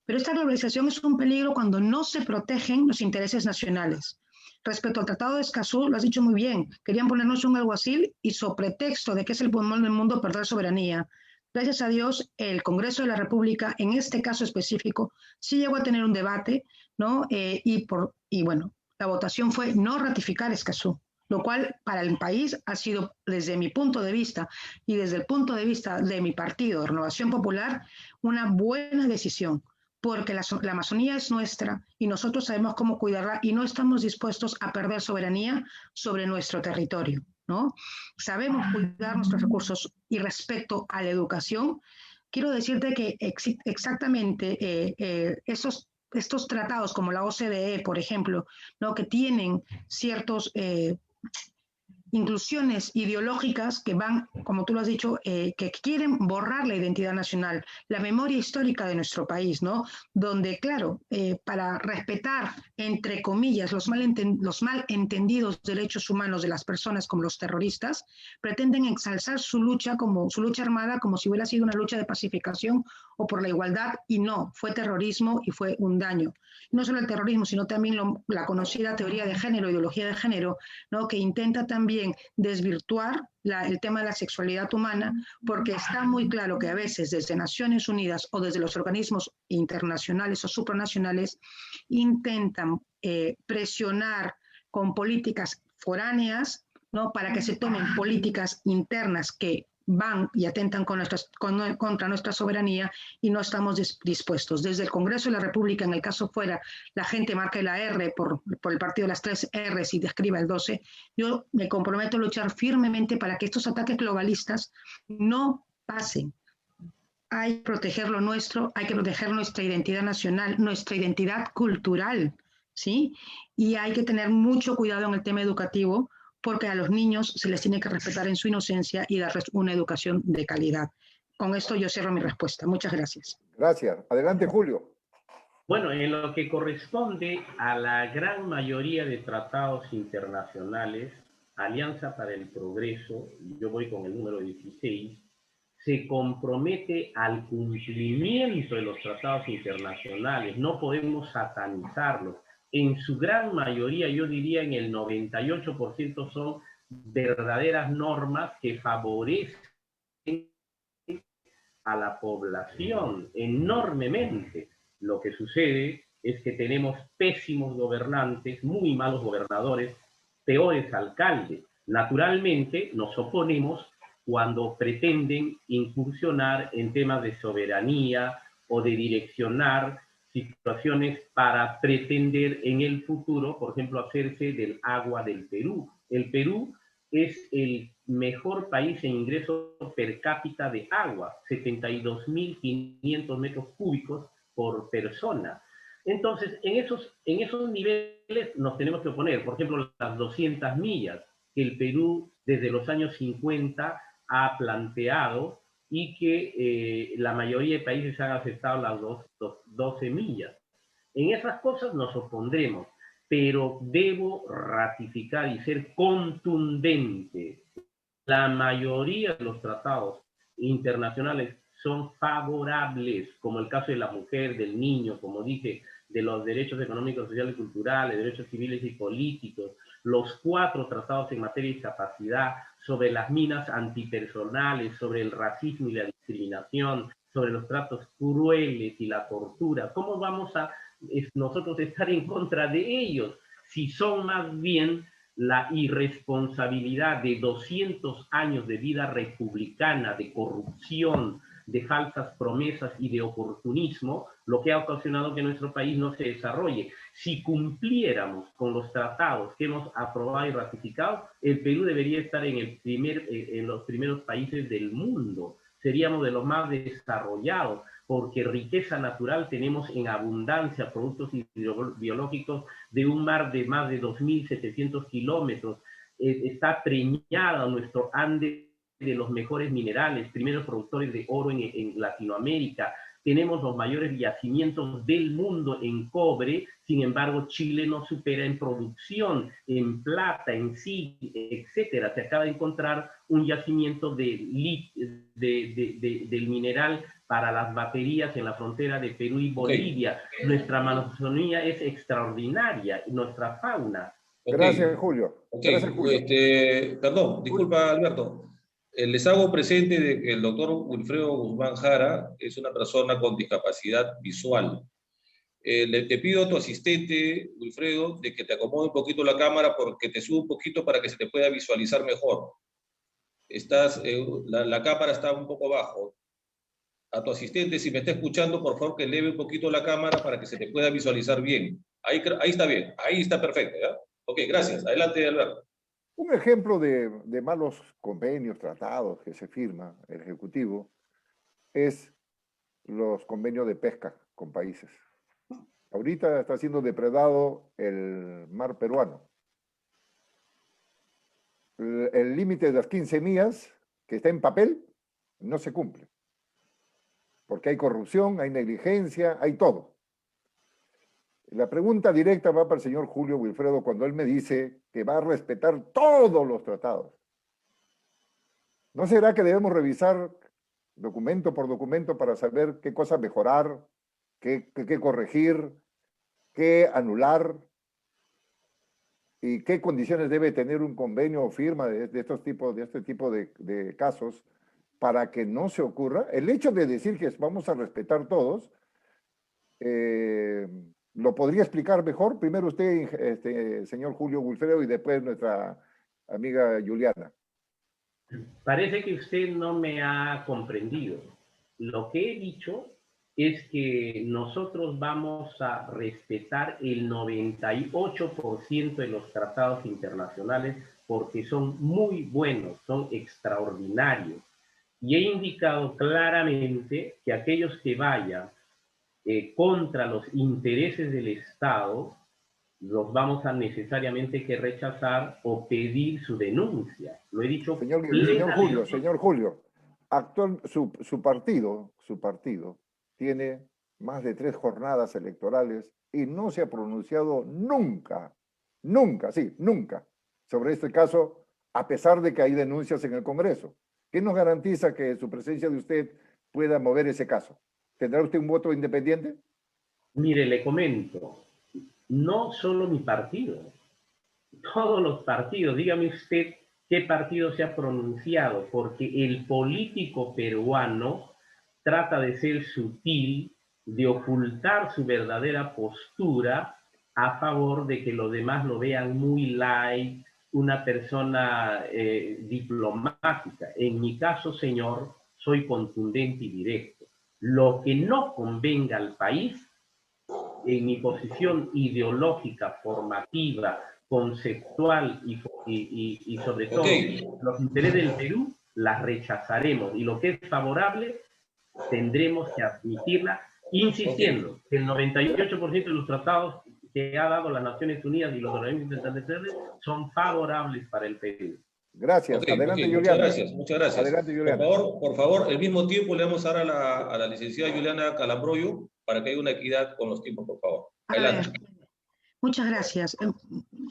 Pero esta globalización es un peligro cuando no se protegen los intereses nacionales. Respecto al Tratado de Escazú, lo has dicho muy bien, querían ponernos un alguacil y sobre pretexto de que es el pulmón del mundo perder soberanía. Gracias a Dios, el Congreso de la República, en este caso específico, sí llegó a tener un debate, ¿no? Y bueno, la votación fue no ratificar Escazú, lo cual para el país ha sido, desde mi punto de vista y desde el punto de vista de mi partido, Renovación Popular, una buena decisión, porque la Amazonía es nuestra y nosotros sabemos cómo cuidarla y no estamos dispuestos a perder soberanía sobre nuestro territorio, ¿no? Sabemos cuidar nuestros recursos. Y respecto a la educación, quiero decirte que exactamente estos tratados como la OCDE, por ejemplo, ¿no?, que tienen ciertos inclusiones ideológicas que van, como tú lo has dicho, que quieren borrar la identidad nacional, la memoria histórica de nuestro país, ¿no? Donde, claro, para respetar, entre comillas, los malentendidos derechos humanos de las personas como los terroristas, pretenden ensalzar su lucha armada como si hubiera sido una lucha de pacificación o por la igualdad, y no, fue terrorismo y fue un daño. No solo el terrorismo, sino también la conocida teoría de género, ideología de género, ¿no?, que intenta también desvirtuar el tema de la sexualidad humana, porque está muy claro que a veces desde Naciones Unidas o desde los organismos internacionales o supranacionales intentan presionar con políticas foráneas, ¿no?, para que se tomen políticas internas que van y atentan contra nuestra soberanía, y no estamos dispuestos. Desde el Congreso de la República, en el caso fuera, la gente marque la R por el partido de las 3 R's y describa el 12, yo me comprometo a luchar firmemente para que estos ataques globalistas no pasen. Hay que proteger lo nuestro, hay que proteger nuestra identidad nacional, nuestra identidad cultural, ¿sí? Y hay que tener mucho cuidado en el tema educativo, porque a los niños se les tiene que respetar en su inocencia y darles una educación de calidad. Con esto yo cierro mi respuesta. Muchas gracias. Gracias. Adelante, Julio. Bueno, en lo que corresponde a la gran mayoría de tratados internacionales, Alianza para el Progreso, yo voy con el número 16, se compromete al cumplimiento de los tratados internacionales. No podemos satanizarlos. En su gran mayoría, yo diría en el 98%, son verdaderas normas que favorecen a la población enormemente. Lo que sucede es que tenemos pésimos gobernantes, muy malos gobernadores, peores alcaldes. Naturalmente nos oponemos cuando pretenden incursionar en temas de soberanía o de direccionar situaciones para pretender en el futuro, por ejemplo, hacerse del agua del Perú. El Perú es el mejor país en ingreso per cápita de agua, 72.500 metros cúbicos por persona. Entonces, en esos niveles nos tenemos que oponer. Por ejemplo, las 200 millas que el Perú desde los años 50 ha planteado y que la mayoría de países han aceptado las 12 millas. En esas cosas nos opondremos, pero debo ratificar y ser contundente. La mayoría de los tratados internacionales son favorables, como el caso de la mujer, del niño, como dije, de los derechos económicos, sociales y culturales, derechos civiles y políticos, los 4 tratados en materia de discapacidad, sobre las minas antipersonales, sobre el racismo y la discriminación, sobre los tratos crueles y la tortura, ¿cómo vamos a nosotros estar en contra de ellos si son más bien la irresponsabilidad de 200 años de vida republicana, de corrupción, de falsas promesas y de oportunismo, lo que ha ocasionado que nuestro país no se desarrolle? Si cumpliéramos con los tratados que hemos aprobado y ratificado, el Perú debería estar en los primeros países del mundo. Seríamos de los más desarrollados, porque riqueza natural tenemos en abundancia, productos biológicos de un mar de más de 2.700 kilómetros. Está preñada nuestro Ande de los mejores minerales, primeros productores de oro en Latinoamérica. Tenemos los mayores yacimientos del mundo en cobre, sin embargo Chile nos supera en producción, en plata, en zinc, etcétera. Se acaba de encontrar un yacimiento del mineral para las baterías en la frontera de Perú y Bolivia. Okay. Nuestra Amazonía es extraordinaria, nuestra fauna. Okay. Gracias, Julio. Okay. Gracias, Julio. Perdón, disculpa, Alberto. Les hago presente de que el doctor Wilfredo Guzmán Jara es una persona con discapacidad visual. Te pido a tu asistente, Wilfredo, de que te acomode un poquito la cámara porque te sube un poquito para que se te pueda visualizar mejor. La cámara está un poco bajo. A tu asistente, si me está escuchando, por favor que eleve un poquito la cámara para que se te pueda visualizar bien. Ahí está bien, ahí está perfecto, ¿ya? Ok, gracias. Adelante, Alberto. Un ejemplo de malos convenios, tratados que se firma el Ejecutivo es los convenios de pesca con países. Ahorita está siendo depredado el mar peruano. El límite de las 15 millas que está en papel no se cumple. Porque hay corrupción, hay negligencia, hay todo. La pregunta directa va para el señor Julio Wilfredo cuando él me dice que va a respetar todos los tratados. ¿No será que debemos revisar documento por documento para saber qué cosas mejorar, qué corregir, qué anular y qué condiciones debe tener un convenio o firma de este tipo de casos para que no se ocurra? El hecho de decir que vamos a respetar todos, ¿lo podría explicar mejor? Primero usted, señor Julio Wilfredo, y después nuestra amiga Juliana. Parece que usted no me ha comprendido. Lo que he dicho es que nosotros vamos a respetar el 98% de los tratados internacionales porque son muy buenos, son extraordinarios. Y he indicado claramente que aquellos que vayan contra los intereses del Estado, los vamos a necesariamente que rechazar o pedir su denuncia. Lo he dicho. Señor Julio, su partido tiene más de 3 jornadas electorales y no se ha pronunciado nunca sobre este caso, a pesar de que hay denuncias en el Congreso. ¿Qué nos garantiza que su presencia de usted pueda mover ese caso? ¿Tendrá usted un voto independiente? Mire, le comento, no solo mi partido, todos los partidos. Dígame usted qué partido se ha pronunciado, porque el político peruano trata de ser sutil, de ocultar su verdadera postura a favor de que los demás lo vean muy light, una persona diplomática. En mi caso, señor, soy contundente y directo. Lo que no convenga al país, en mi posición ideológica, formativa, conceptual y sobre todo los intereses del Perú, las rechazaremos. Y lo que es favorable, tendremos que admitirla, insistiendo que el 98% de los tratados que ha dado las Naciones Unidas y los organismos internacionales son favorables para el Perú. Gracias. Adelante, Juliana. Muchas gracias. Adelante, Juliana. Por favor, al mismo tiempo le vamos a dar a la licenciada Juliana Calambroyo para que haya una equidad con los tiempos, por favor. Adelante. Muchas gracias.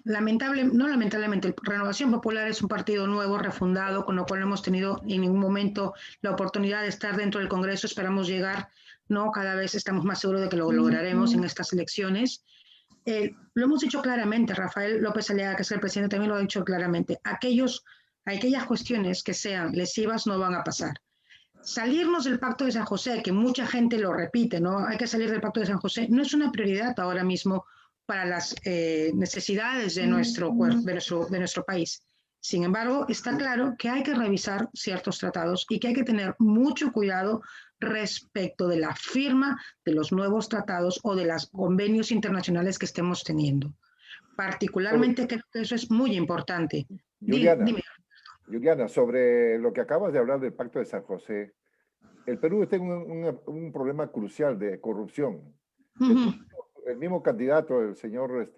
Lamentablemente, Renovación Popular es un partido nuevo, refundado, con lo cual no hemos tenido en ningún momento la oportunidad de estar dentro del Congreso. Esperamos llegar, ¿no? Cada vez estamos más seguros de que lo lograremos en estas elecciones. Lo hemos dicho claramente, Rafael López Aliaga, que es el presidente, también lo ha dicho claramente. Aquellas cuestiones que sean lesivas no van a pasar. salirnos del Pacto de San José, que mucha gente lo repite, ¿no? Hay que salir del Pacto de San José, no es una prioridad ahora mismo para las necesidades de nuestro país. Sin embargo, está claro que hay que revisar ciertos tratados y que hay que tener mucho cuidado respecto de la firma de los nuevos tratados o de los convenios internacionales que estemos teniendo. Particularmente creo que eso es muy importante. Juliana, Dime. Juliana, sobre lo que acabas de hablar del Pacto de San José, el Perú tiene un problema crucial de corrupción. El mismo candidato, el señor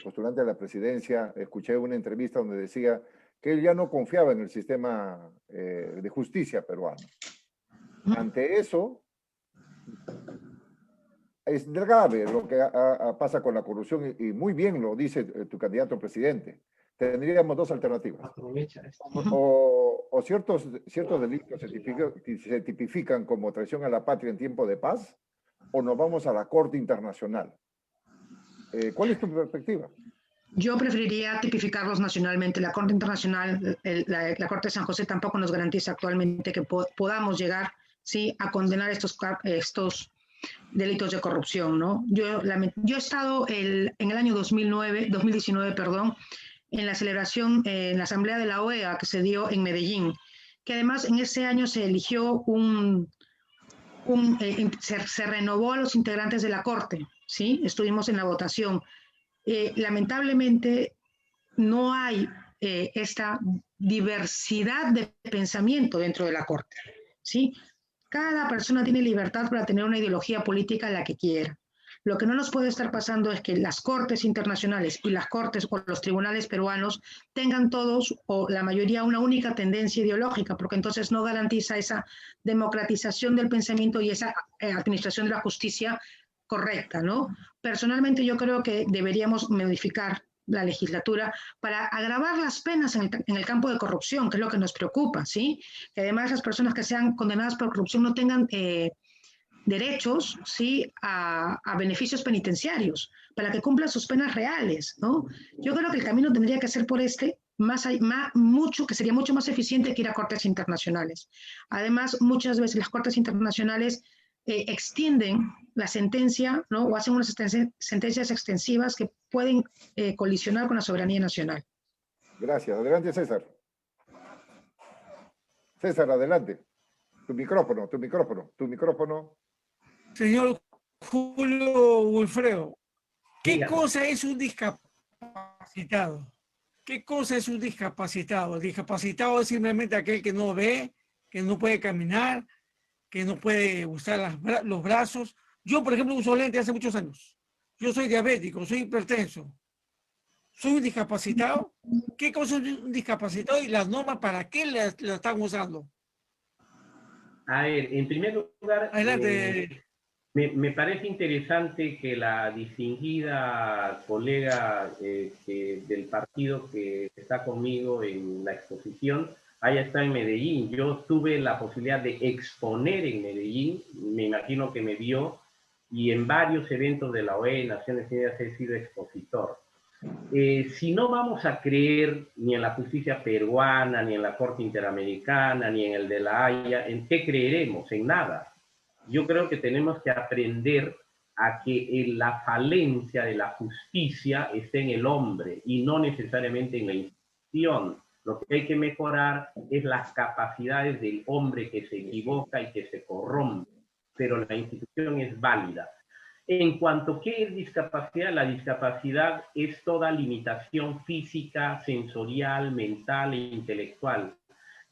postulante a la presidencia, escuché una entrevista donde decía que él ya no confiaba en el sistema de justicia peruano. Ante eso, es grave lo que pasa con la corrupción y muy bien lo dice tu candidato a presidente. Tendríamos dos alternativas. O ciertos delitos se tipifican como traición a la patria en tiempo de paz, o nos vamos a la Corte Internacional. ¿Cuál es tu perspectiva? Yo preferiría tipificarlos nacionalmente. La Corte Internacional, la Corte de San José tampoco nos garantiza actualmente que podamos llegar, ¿sí?, a condenar estos delitos de corrupción, ¿no? Yo he estado en el año 2019, en la celebración, en la asamblea de la OEA que se dio en Medellín, que además en ese año se eligió se renovó a los integrantes de la Corte, ¿sí? Estuvimos en la votación. Lamentablemente no hay esta diversidad de pensamiento dentro de la Corte, ¿sí? Cada persona tiene libertad para tener una ideología política la que quiera. Lo que no nos puede estar pasando es que las cortes internacionales y las cortes o los tribunales peruanos tengan todos o la mayoría una única tendencia ideológica, porque entonces no garantiza esa democratización del pensamiento y esa administración de la justicia correcta, ¿no? Personalmente yo creo que deberíamos modificar la legislatura para agravar las penas en el campo de corrupción, que es lo que nos preocupa, ¿sí? Que además las personas que sean condenadas por corrupción no tengan derechos, ¿sí?, a beneficios penitenciarios, para que cumplan sus penas reales, ¿no? Yo creo que el camino tendría que ser por que sería mucho más eficiente que ir a cortes internacionales. Además, muchas veces las cortes internacionales extienden la sentencia, ¿no?, o hacen unas sentencias extensivas que pueden colisionar con la soberanía nacional. Gracias. Adelante, César. César, adelante. Tu micrófono. Señor Julio Wilfredo, ¿qué cosa es un discapacitado? ¿Qué cosa es un discapacitado? El discapacitado es simplemente aquel que no ve, que no puede caminar, que no puede usar los brazos. Yo, por ejemplo, uso lentes hace muchos años. Yo soy diabético, soy hipertenso. ¿Soy un discapacitado? ¿Qué cosa es un discapacitado y las normas para qué la están usando? A ver, en primer lugar, adelante. Me parece interesante que la distinguida colega del partido que está conmigo en la exposición haya estado en Medellín. Yo tuve la posibilidad de exponer en Medellín, me imagino que me vio, y en varios eventos de la OEA, Naciones Unidas, he sido expositor. Si no vamos a creer ni en la justicia peruana, ni en la Corte Interamericana, ni en el de la Haya, ¿en qué creeremos? En nada. Yo creo que tenemos que aprender a que la falencia de la justicia está en el hombre y no necesariamente en la institución. Lo que hay que mejorar es las capacidades del hombre que se equivoca y que se corrompe, pero la institución es válida. En cuanto a qué es discapacidad, la discapacidad es toda limitación física, sensorial, mental e intelectual.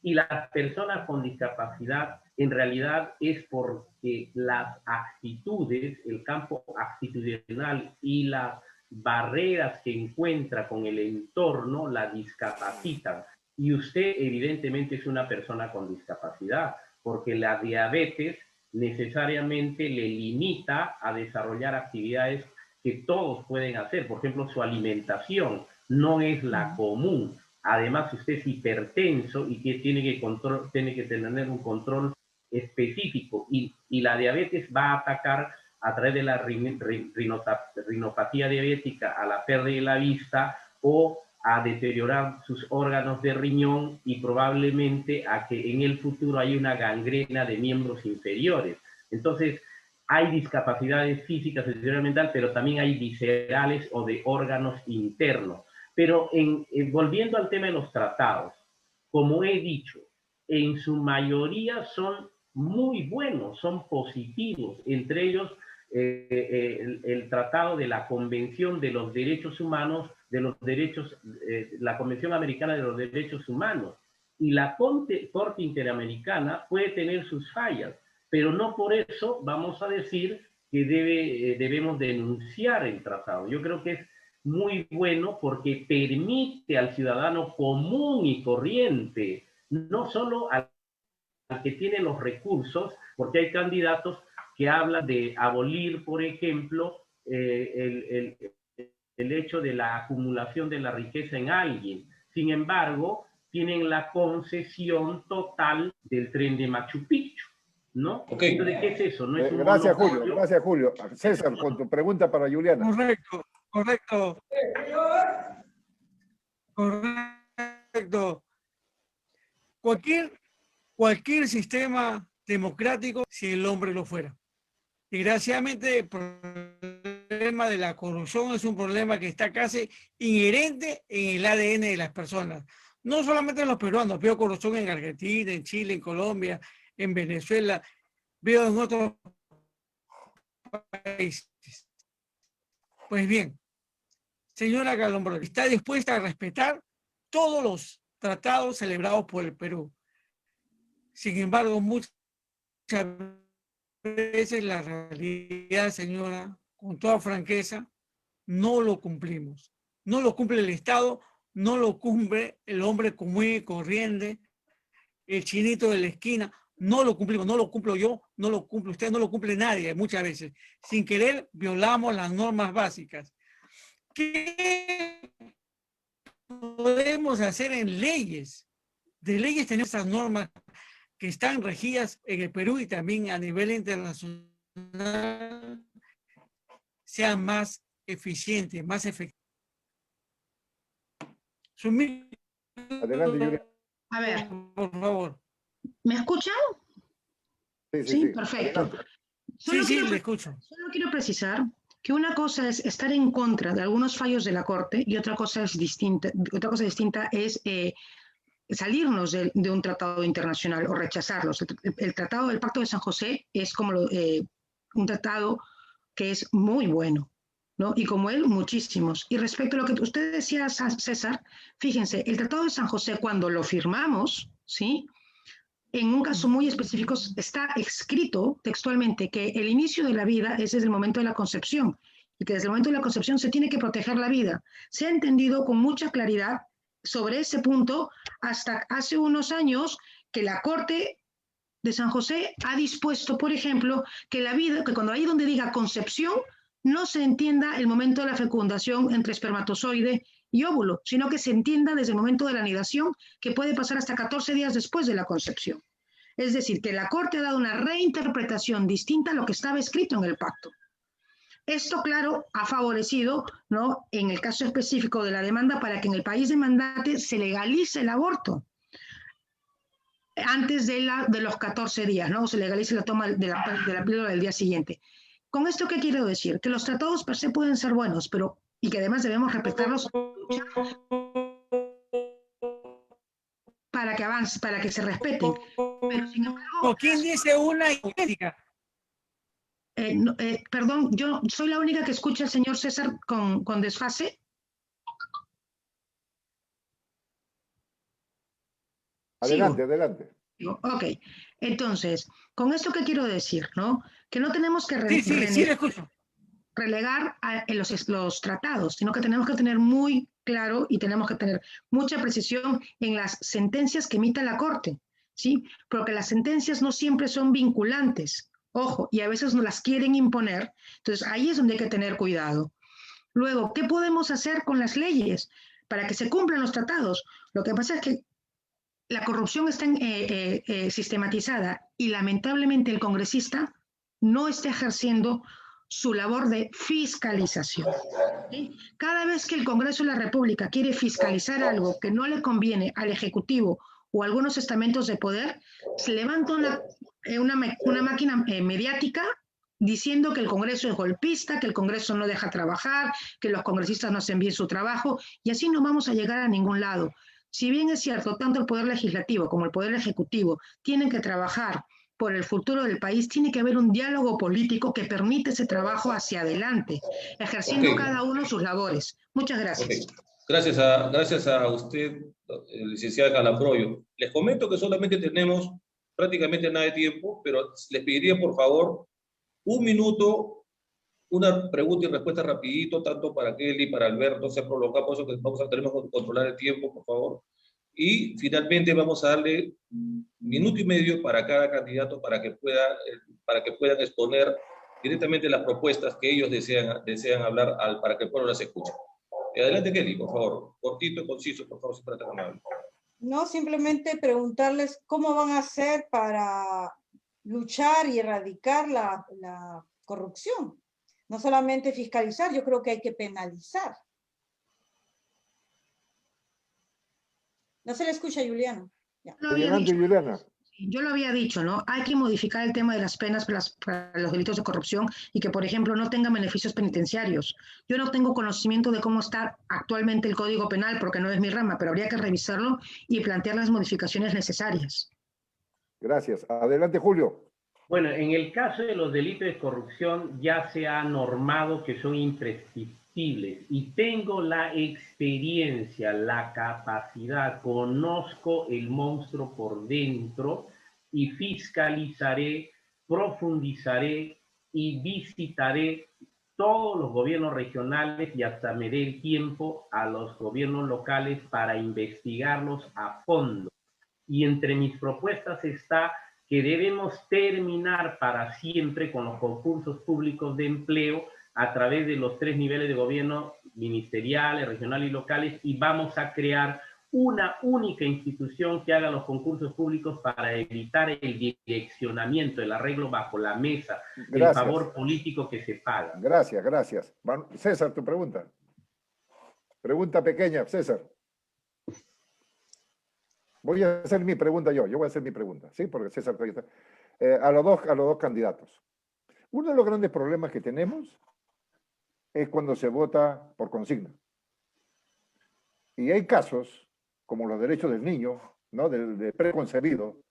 Y las personas con discapacidad en realidad es porque las actitudes, el campo actitudinal y las barreras que encuentra con el entorno la discapacitan. Y usted evidentemente es una persona con discapacidad, porque la diabetes necesariamente le limita a desarrollar actividades que todos pueden hacer. Por ejemplo, su alimentación no es la común. Además, usted es hipertenso y que tiene que tener un control específico. Y la diabetes va a atacar a través de la rinopatía diabética a la pérdida de la vista o a deteriorar sus órganos de riñón y probablemente a que en el futuro haya una gangrena de miembros inferiores. Entonces, hay discapacidades físicas, de deterioro mental, pero también hay viscerales o de órganos internos. Pero volviendo al tema de los tratados, como he dicho, en su mayoría son muy buenos, son positivos, entre ellos el Tratado de la Convención de los Derechos Humanos, la Convención Americana de los Derechos Humanos, y la Corte Interamericana puede tener sus fallas, pero no por eso vamos a decir que debemos denunciar el tratado. Yo creo que es muy bueno porque permite al ciudadano común y corriente, no solo al que tiene los recursos, porque hay candidatos que hablan de abolir, por ejemplo, el hecho de la acumulación de la riqueza en alguien. Sin embargo, tienen la concesión total del tren de Machu Picchu, ¿no? Okay. Entonces, ¿qué es eso? ¿No es un gracias, monopolio? Julio. Gracias, Julio. César, con tu pregunta para Juliana. Correcto. Cualquier sistema democrático, si el hombre lo fuera. Desgraciadamente, el problema de la corrupción es un problema que está casi inherente en el ADN de las personas. No solamente en los peruanos, veo corrupción en Argentina, en Chile, en Colombia, en Venezuela, veo en otros países. Pues bien, señora Calombrón, ¿está dispuesta a respetar todos los tratados celebrados por el Perú? Sin embargo, muchas veces la realidad, señora, con toda franqueza, no lo cumplimos. No lo cumple el Estado, no lo cumple el hombre común y corriente, el chinito de la esquina. No lo cumplimos, no lo cumplo yo, no lo cumple usted, no lo cumple nadie muchas veces. Sin querer violamos las normas básicas. ¿Qué podemos hacer en leyes? De leyes tenemos esas normas que están regidas en el Perú y también a nivel internacional, sean más eficientes, más efectivas. Adelante, Juliana. A ver. Por favor. ¿Me escuchan? Sí, perfecto. Sí, le escucho. Solo quiero precisar que una cosa es estar en contra de algunos fallos de la Corte y otra cosa distinta es salirnos de un tratado internacional o rechazarlos. El tratado del Pacto de San José es como un tratado que es muy bueno, ¿no? Y como él, muchísimos. Y respecto a lo que usted decía, César, fíjense, el Tratado de San José, cuando lo firmamos, ¿sí?, en un caso muy específico está escrito textualmente que el inicio de la vida es desde el momento de la concepción y que desde el momento de la concepción se tiene que proteger la vida. Se ha entendido con mucha claridad sobre ese punto hasta hace unos años que la Corte de San José ha dispuesto, por ejemplo, que la vida, que cuando ahí donde diga concepción, no se entienda el momento de la fecundación entre espermatozoide y óvulo, sino que se entienda desde el momento de la anidación, que puede pasar hasta 14 días después de la concepción. Es decir, que la Corte ha dado una reinterpretación distinta a lo que estaba escrito en el pacto. Esto, claro, ha favorecido, ¿no?, en el caso específico de la demanda, para que en el país demandante se legalice el aborto antes de los 14 días, ¿no? Se legalice la toma de la píldora del día siguiente. ¿Con esto qué quiero decir? Que los tratados per se pueden ser buenos, pero y que además debemos respetarlos para que avance, para que se respeten. Pero sin embargo, ¿quién dice una idéntica? Perdón, yo soy la única que escucha al señor César con desfase. Adelante, ¿Sigo? adelante. Ok, entonces, con esto qué quiero decir, ¿no? Que no tenemos que sí, le escucho. Relegar los tratados, sino que tenemos que tener muy claro y tenemos que tener mucha precisión en las sentencias que emita la Corte, ¿sí? Porque las sentencias no siempre son vinculantes, ojo, y a veces no las quieren imponer, entonces ahí es donde hay que tener cuidado. Luego, ¿qué podemos hacer con las leyes para que se cumplan los tratados? Lo que pasa es que la corrupción está sistematizada y lamentablemente el congresista no está ejerciendo su labor de fiscalización. ¿Sí? Cada vez que el Congreso de la República quiere fiscalizar algo que no le conviene al Ejecutivo o a algunos estamentos de poder, se levanta una máquina mediática diciendo que el Congreso es golpista, que el Congreso no deja trabajar, que los congresistas no hacen bien su trabajo, y así no vamos a llegar a ningún lado. Si bien es cierto, tanto el Poder Legislativo como el Poder Ejecutivo tienen que trabajar por el futuro del país, tiene que haber un diálogo político que permite ese trabajo hacia adelante, ejerciendo cada uno sus labores. Muchas gracias. Gracias a usted, licenciada Calambroyo. Les comento que solamente tenemos prácticamente nada de tiempo, pero les pediría por favor 1 minuto, una pregunta y respuesta rapidito, tanto para Kelly, para Alberto, se ha prolongado, por eso que tenemos que controlar el tiempo, por favor. Y finalmente vamos a darle 1 minuto y medio para cada candidato para que puedan exponer directamente las propuestas que ellos desean hablar para que el pueblo las escuche. Adelante, Kelly, por favor. Cortito, conciso, por favor, si fuera tan amable. No, simplemente preguntarles cómo van a hacer para luchar y erradicar la corrupción. No solamente fiscalizar, yo creo que hay que penalizar. No se le escucha, Juliana. Adelante, Juliana. Yo lo había dicho, ¿no? Hay que modificar el tema de las penas para los delitos de corrupción y que, por ejemplo, no tengan beneficios penitenciarios. Yo no tengo conocimiento de cómo está actualmente el Código Penal porque no es mi rama, pero habría que revisarlo y plantear las modificaciones necesarias. Gracias. Adelante, Julio. Bueno, en el caso de los delitos de corrupción ya se ha normado que son imprescriptibles y tengo la experiencia, la capacidad, conozco el monstruo por dentro y fiscalizaré, profundizaré y visitaré todos los gobiernos regionales y hasta me dé el tiempo a los gobiernos locales para investigarlos a fondo. Y entre mis propuestas está que debemos terminar para siempre con los concursos públicos de empleo a través de los 3 niveles de gobierno, ministeriales, regionales y locales, y vamos a crear una única institución que haga los concursos públicos para evitar el direccionamiento, el arreglo bajo la mesa, el favor político que se paga. Gracias, gracias. César, tu pregunta. Pregunta pequeña, César. Voy a hacer mi pregunta yo voy a hacer mi pregunta, ¿sí? Porque César todavía está. A los dos candidatos. Uno de los grandes problemas que tenemos es cuando se vota por consigna. Y hay casos, como los derechos del niño, ¿no? De preconcebido,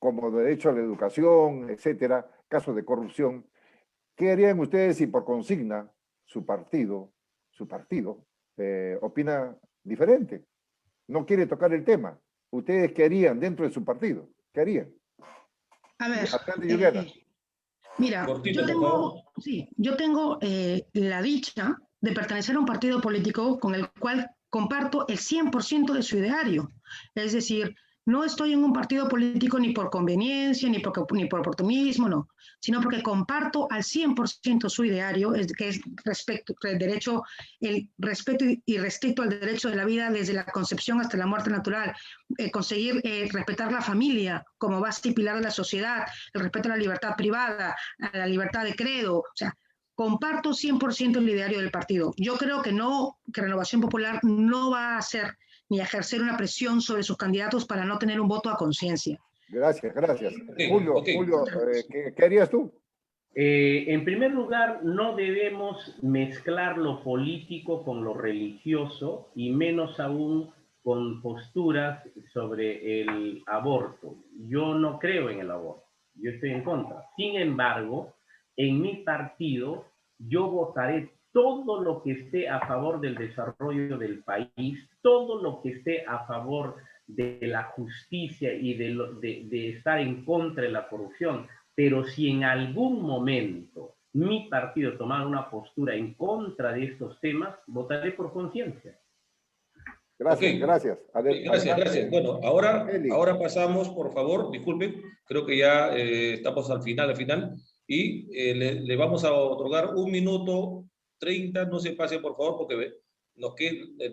como derecho a la educación, etcétera, casos de corrupción. ¿Qué harían ustedes si por consigna su partido opina diferente? No quiere tocar el tema. ¿Ustedes qué harían dentro de su partido? ¿Qué harían? A ver, Juliana. Mira, yo tengo la dicha de pertenecer a un partido político con el cual comparto el 100% de su ideario. Es decir, no estoy en un partido político ni por conveniencia, ni por oportunismo, no, sino porque comparto al 100% su ideario, que es el respeto irrestricto al derecho de la vida desde la concepción hasta la muerte natural, conseguir respetar la familia como base y pilar de la sociedad, el respeto a la libertad privada, a la libertad de credo, o sea, comparto 100% el ideario del partido. Yo creo que Renovación Popular no va a hacer ni a ejercer una presión sobre sus candidatos para no tener un voto a conciencia. Gracias. Julio, ¿qué harías tú? En primer lugar, no debemos mezclar lo político con lo religioso y menos aún con posturas sobre el aborto. Yo no creo en el aborto, yo estoy en contra. Sin embargo, en mi partido yo votaré todo lo que esté a favor del desarrollo del país, todo lo que esté a favor de la justicia y de estar en contra de la corrupción. Pero si en algún momento mi partido tomara una postura en contra de estos temas, votaré por conciencia. Gracias. Gracias. Bueno, ahora pasamos, por favor, disculpen, creo que ya estamos al final, y le vamos a otorgar 1 minuto 30, no se pase por favor, porque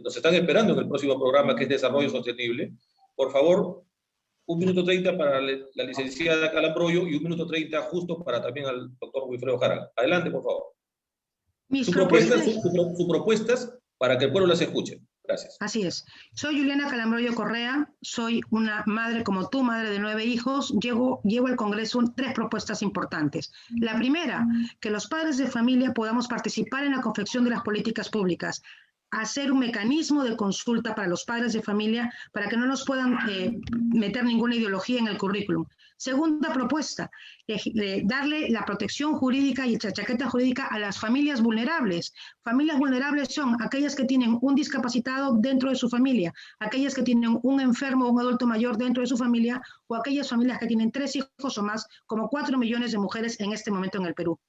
nos están esperando en el próximo programa que es Desarrollo Sostenible. Por favor, 1 minuto 30 para la licenciada Calambroyo y 1 minuto 30 justo para también al doctor Wilfredo Jara. Adelante, por favor. Sus propuestas para que el pueblo las escuche. Gracias. Así es. Soy Juliana Calambroyo Correa, soy una madre como tú, madre de 9 hijos. Llevo al Congreso 3 propuestas importantes. La primera, que los padres de familia podamos participar en la confección de las políticas públicas, hacer un mecanismo de consulta para los padres de familia para que no nos puedan meter ninguna ideología en el currículum. Segunda propuesta, darle la protección jurídica y la chaqueta jurídica a las familias vulnerables. Familias vulnerables son aquellas que tienen un discapacitado dentro de su familia, aquellas que tienen un enfermo o un adulto mayor dentro de su familia, o aquellas familias que tienen 3 hijos o más, como 4 millones de mujeres en este momento en el Perú.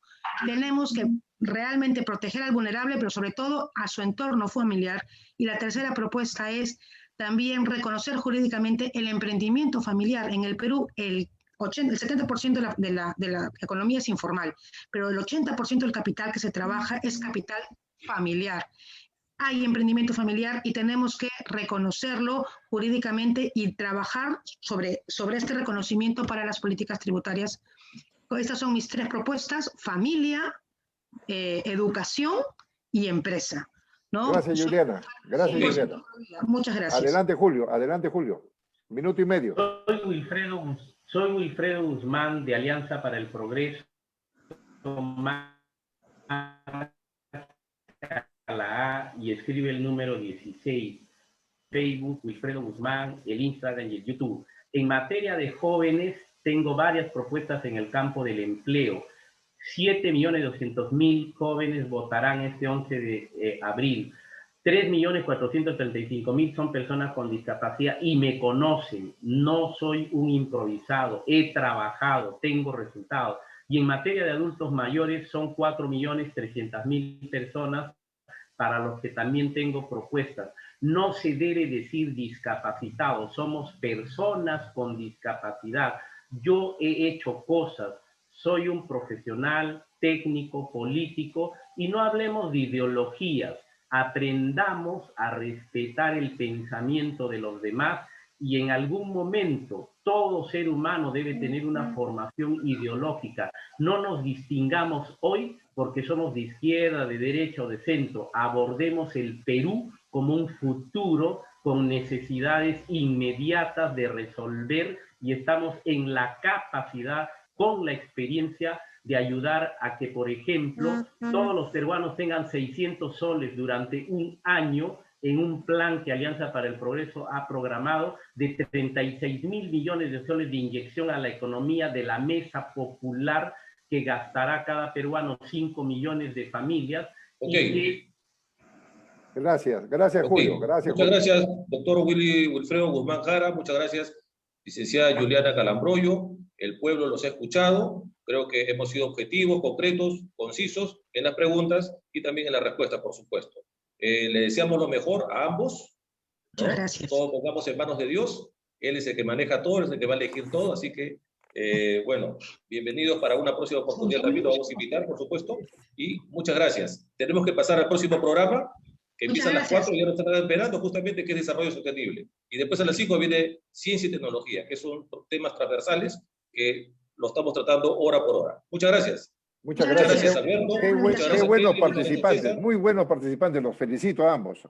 Tenemos que realmente proteger al vulnerable, pero sobre todo a su entorno familiar. Y la tercera propuesta es también reconocer jurídicamente el emprendimiento familiar. En el Perú, el 70% de la economía es informal, pero el 80% del capital que se trabaja es capital familiar. Hay emprendimiento familiar y tenemos que reconocerlo jurídicamente y trabajar sobre este reconocimiento para las políticas tributarias. Estas son mis 3 propuestas: familia, educación y empresa, ¿no? Gracias, Juliana. Gracias, Juliana. Muchas gracias. Adelante, Julio. Adelante, Julio. 1 minuto y medio. Soy Wilfredo Guzmán, de Alianza para el Progreso, la A, y escribe el número 16. Facebook, Wilfredo Guzmán, el Instagram y el YouTube. En materia de jóvenes, tengo varias propuestas en el campo del empleo. 7.200.000 jóvenes votarán este 11 de abril. 3.435.000 son personas con discapacidad y me conocen. No soy un improvisado, he trabajado, tengo resultados. Y en materia de adultos mayores son 4.300.000 personas para los que también tengo propuestas. No se debe decir discapacitados, somos personas con discapacidad. Yo he hecho cosas, soy un profesional, técnico, político, y no hablemos de ideologías. Aprendamos a respetar el pensamiento de los demás y en algún momento todo ser humano debe tener una formación ideológica. No nos distingamos hoy porque somos de izquierda, de derecha o de centro. Abordemos el Perú como un futuro con necesidades inmediatas de resolver y estamos en la capacidad, con la experiencia, de ayudar a que, por ejemplo, todos los peruanos tengan 600 soles durante un año en un plan que Alianza para el Progreso ha programado de 36.000 millones de soles de inyección a la economía de la mesa popular que gastará cada peruano 5 millones de familias. Okay. Gracias Julio. Gracias, muchas gracias, doctor Wilfredo Guzmán Jara. Muchas gracias, licenciada Juliana Calambroyo. El pueblo los ha escuchado. Creo que hemos sido objetivos, concretos, concisos en las preguntas y también en las respuestas, por supuesto. Le deseamos lo mejor a ambos. ¿no? Muchas gracias. Todos pongamos en manos de Dios. Él es el que maneja todo, es el que va a elegir todo. Así que, bueno, bienvenidos para una próxima oportunidad. También lo vamos a invitar, por supuesto. Y muchas gracias. Tenemos que pasar al próximo programa, que empieza a las 4 y ahora están esperando justamente, que es desarrollo sostenible. Y después a las 5 viene ciencia y tecnología, que son temas transversales que lo estamos tratando hora por hora. Muchas gracias. Muchas gracias, Alberto. Qué buenos participantes, muy buenos participantes, los felicito a ambos.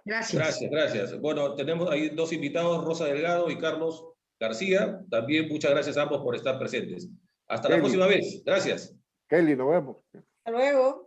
Gracias. Bueno, tenemos ahí 2 invitados, Rosa Delgado y Carlos García. También muchas gracias a ambos por estar presentes. Hasta la próxima vez. Gracias. Kelly, nos vemos. Hasta luego.